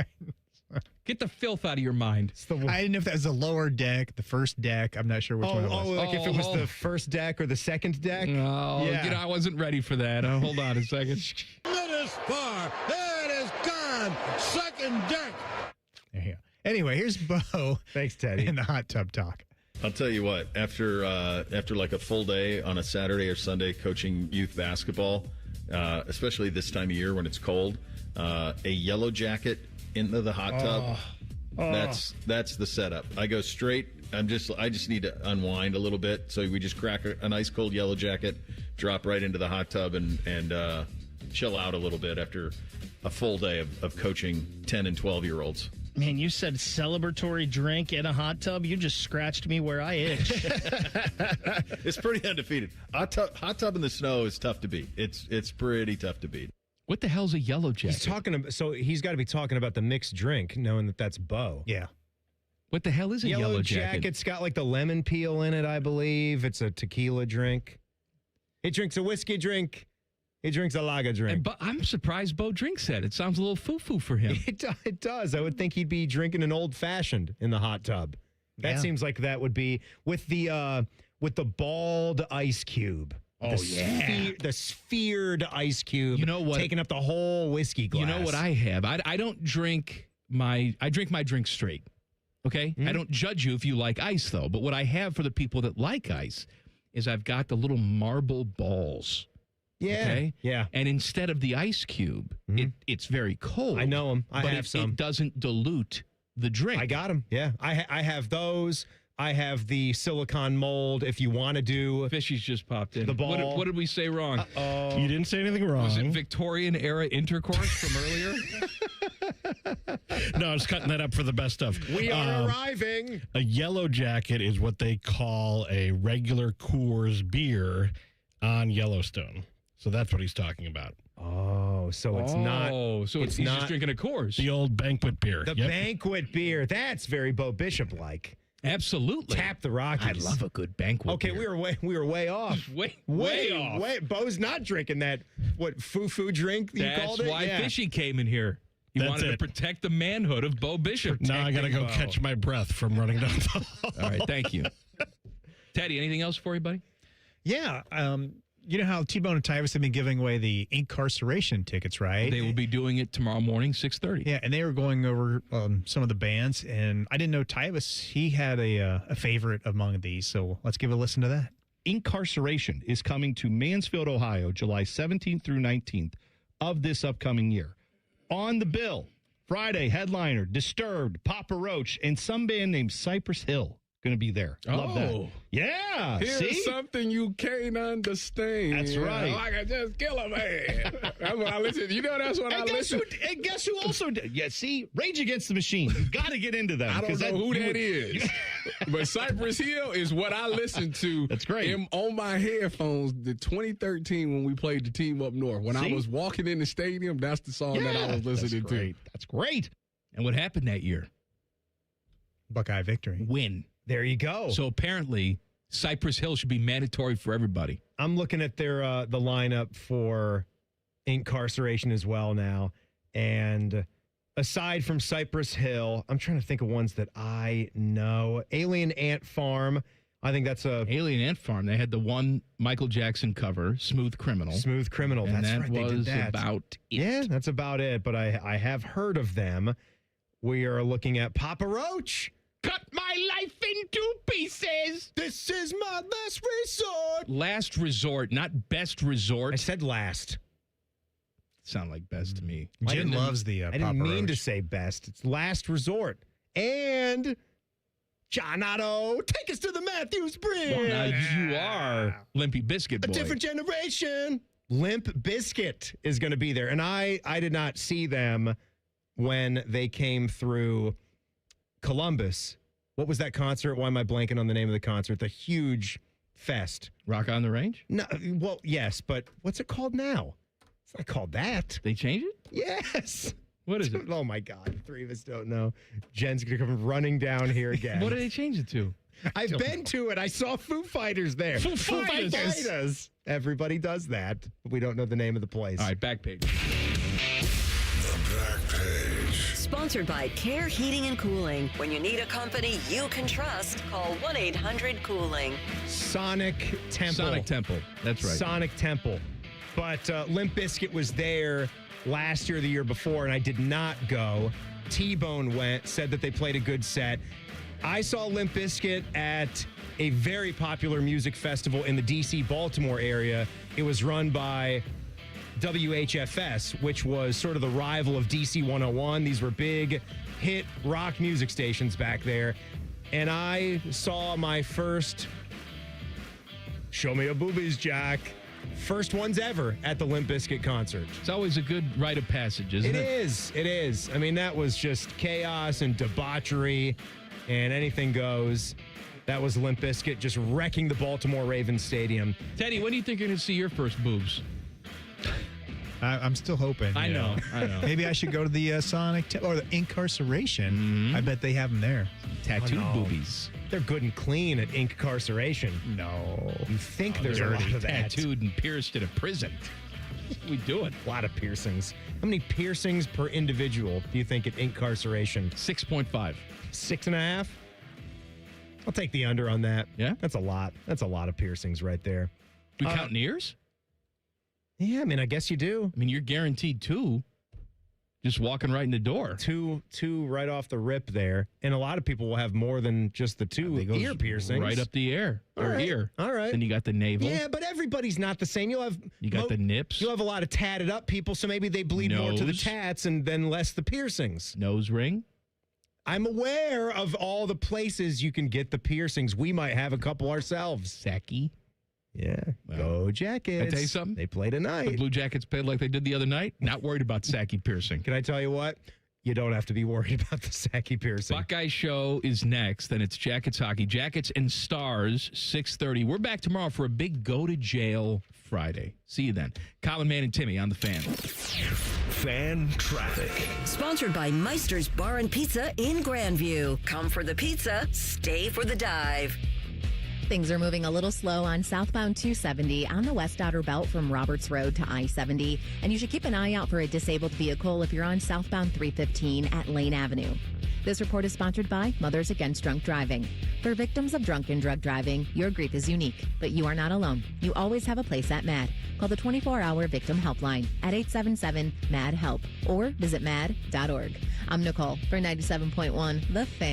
Get the filth out of your mind. I didn't know if that was the lower deck, the first deck. I'm not sure which one it was. Like if it was the first deck or the second deck? Oh, yeah. I wasn't ready for that. Hold on a second. It is far. It is gone. Second deck. There you go. Anyway, here's Bo. Thanks, Teddy. In the hot tub talk. I'll tell you what, after like a full day on a Saturday or Sunday coaching youth basketball, especially this time of year when it's cold, a yellow jacket into the hot tub, that's the setup. I go straight. I just need to unwind a little bit. So we just crack an ice cold yellow jacket, drop right into the hot tub and chill out a little bit after a full day of coaching 10 and 12-year-olds. Man, you said celebratory drink in a hot tub. You just scratched me where I itch. It's pretty undefeated. Hot tub in the snow is tough to beat. It's pretty tough to beat. What the hell's a yellow jacket? He's got to be talking about the mixed drink, knowing that that's Bo. Yeah. What the hell is a yellow jacket? Jacket's got like the lemon peel in it, I believe. It's a tequila drink. He drinks a whiskey drink. He drinks a lager drink. But I'm surprised Bo drinks that. It sounds a little foo-foo for him. It does. I would think he'd be drinking an old-fashioned in the hot tub. That seems like that would be with the bald ice cube. Oh, the sphered ice cube. You know what? Taking up the whole whiskey glass. You know what I have? I don't drink I drink my drink straight. Okay? I don't judge you if you like ice, though. But what I have for the people that like ice is I've got the little marble balls. Yeah. Okay? Yeah. And instead of the ice cube, it's very cold. I know them. I have some. It doesn't dilute the drink. I got them. Yeah. I have those. I have the silicone mold. If you want to do. Fishy's just popped in. The ball. What did we say wrong? Uh-oh. You didn't say anything wrong. Was it Victorian era intercourse from earlier? No, I was cutting that up for the best stuff. We are arriving. A yellow jacket is what they call a regular Coors beer on Yellowstone. So that's what he's talking about. Oh, so it's not. Oh, so he's just drinking a Coors. The old banquet beer. The banquet beer. That's very Bo Bishop-like. Absolutely. Tap the Rockies. I love a good banquet beer. we were way off. way off. Bo's not drinking that, foo-foo drink you called it? That's why Fishy came in here. He wanted to protect the manhood of Bo Bishop. Now I got to go catch my breath from running down the hall. All right, thank you. Teddy, anything else for you, buddy? Yeah. You know how T-Bone and Tyvis have been giving away the incarceration tickets, right? They will be doing it tomorrow morning, 6:30. Yeah, and they were going over some of the bands, and I didn't know Tyvis, he had a favorite among these, so let's give a listen to that. Incarceration is coming to Mansfield, Ohio, July 17th through 19th of this upcoming year. On the bill, Friday, headliner, Disturbed, Papa Roach, and some band named Cypress Hill going to be there. Love that. Yeah. Here's something you can't understand. That's right. I can just kill a man. That's what I listen to. You know that's what I listen to. And guess who also did? Yeah, see, Rage Against the Machine. You got to get into them. I don't know who that is. But Cypress Hill is what I listened to. That's great. On my headphones, the 2013 when we played the team up north. When I was walking in the stadium, that's the song that I was listening to. That's great. And what happened that year? Buckeye victory. Win. There you go. So apparently, Cypress Hill should be mandatory for everybody. I'm looking at their the lineup for incarceration as well now. And aside from Cypress Hill, I'm trying to think of ones that I know. Alien Ant Farm. I think that's a... Alien Ant Farm. They had the one Michael Jackson cover, Smooth Criminal. Smooth Criminal. And that's that right. was they did that. about it. Yeah, that's about it. But I have heard of them. We are looking at Papa Roach. Cut my life into pieces. This is my last resort. Last resort, not best resort. I said last. Sound like best to me. Jen loves the I didn't mean to say best. It's last resort. And John Otto, take us to the Matthews Bridge. Well, now you are Limpy Biscuit boy. A different generation. Limp Bizkit is going to be there. And I did not see them when they came through Columbus. What was that concert? Why am I blanking on the name of the concert? The huge fest. Rock on the Range? No, well, yes, but what's it called now? It's not called that. They changed it? Yes. What is it? Oh, my God. The three of us don't know. Jen's going to come running down here again. What did they change it to? I've been to it. I saw Foo Fighters there. Foo Fighters. Everybody does that. But we don't know the name of the place. All right, back page. The back page. Sponsored by Care Heating and Cooling. When you need a company you can trust, call 1-800-COOLING. Sonic Temple. Sonic Temple. That's right. Sonic Temple. But Limp Bizkit was there last year or the year before, and I did not go. T-Bone went, said that they played a good set. I saw Limp Bizkit at a very popular music festival in the D.C.-Baltimore area. It was run by WHFS, which was sort of the rival of DC 101. These were big hit rock music stations back there. And I saw my first Show Me Your Boobies, Jack. First ones ever at the Limp Bizkit concert. It's always a good rite of passage, isn't it? It is. I mean, that was just chaos and debauchery and anything goes. That was Limp Bizkit just wrecking the Baltimore Ravens Stadium. Teddy, when do you think you're going to see your first boobs? I'm still hoping. I know. Maybe I should go to the Sonic or the Incarceration. Mm-hmm. I bet they have them there. Tattooed boobies. They're good and clean at Incarceration. No. You think there's a lot of that. Tattooed and pierced in a prison. What are we doing? A lot of piercings. How many piercings per individual do you think at Incarceration? 6.5. 6.5? I'll take the under on that. Yeah? That's a lot. That's a lot of piercings right there. We counting ears? Yeah, I mean, I guess you do. I mean, you're guaranteed 2. Just walking right in the door. Two right off the rip there. And a lot of people will have more than just the 2 ear piercings. Right up the ear. Ear. All right. Then you got the navel. Yeah, but everybody's not the same. You got the nips. You'll have a lot of tatted up people, so maybe they bleed more to the Nose. tats and then less the piercings. Nose ring. I'm aware of all the places you can get the piercings. We might have a couple ourselves. Saki. Yeah. Go Jackets. I tell you something. They play tonight. The Blue Jackets played like they did the other night. Not worried about Saki piercing. Can I tell you what? You don't have to be worried about the Saki piercing. Buckeye show is next. Then it's Jackets hockey. Jackets and Stars, 6:30. We're back tomorrow for a big go to jail Friday. See you then. Common Man and Timmy on the Fan. Fan traffic. Sponsored by Meister's Bar and Pizza in Grandview. Come for the pizza, stay for the dive. Things are moving a little slow on southbound 270 on the West Outer Belt from Roberts Road to I-70. And you should keep an eye out for a disabled vehicle if you're on southbound 315 at Lane Avenue. This report is sponsored by Mothers Against Drunk Driving. For victims of drunk and drug driving, your grief is unique, but you are not alone. You always have a place at MAD. Call the 24-hour victim helpline at 877-MAD-HELP or visit mad.org. I'm Nicole for 97.1 The Fan.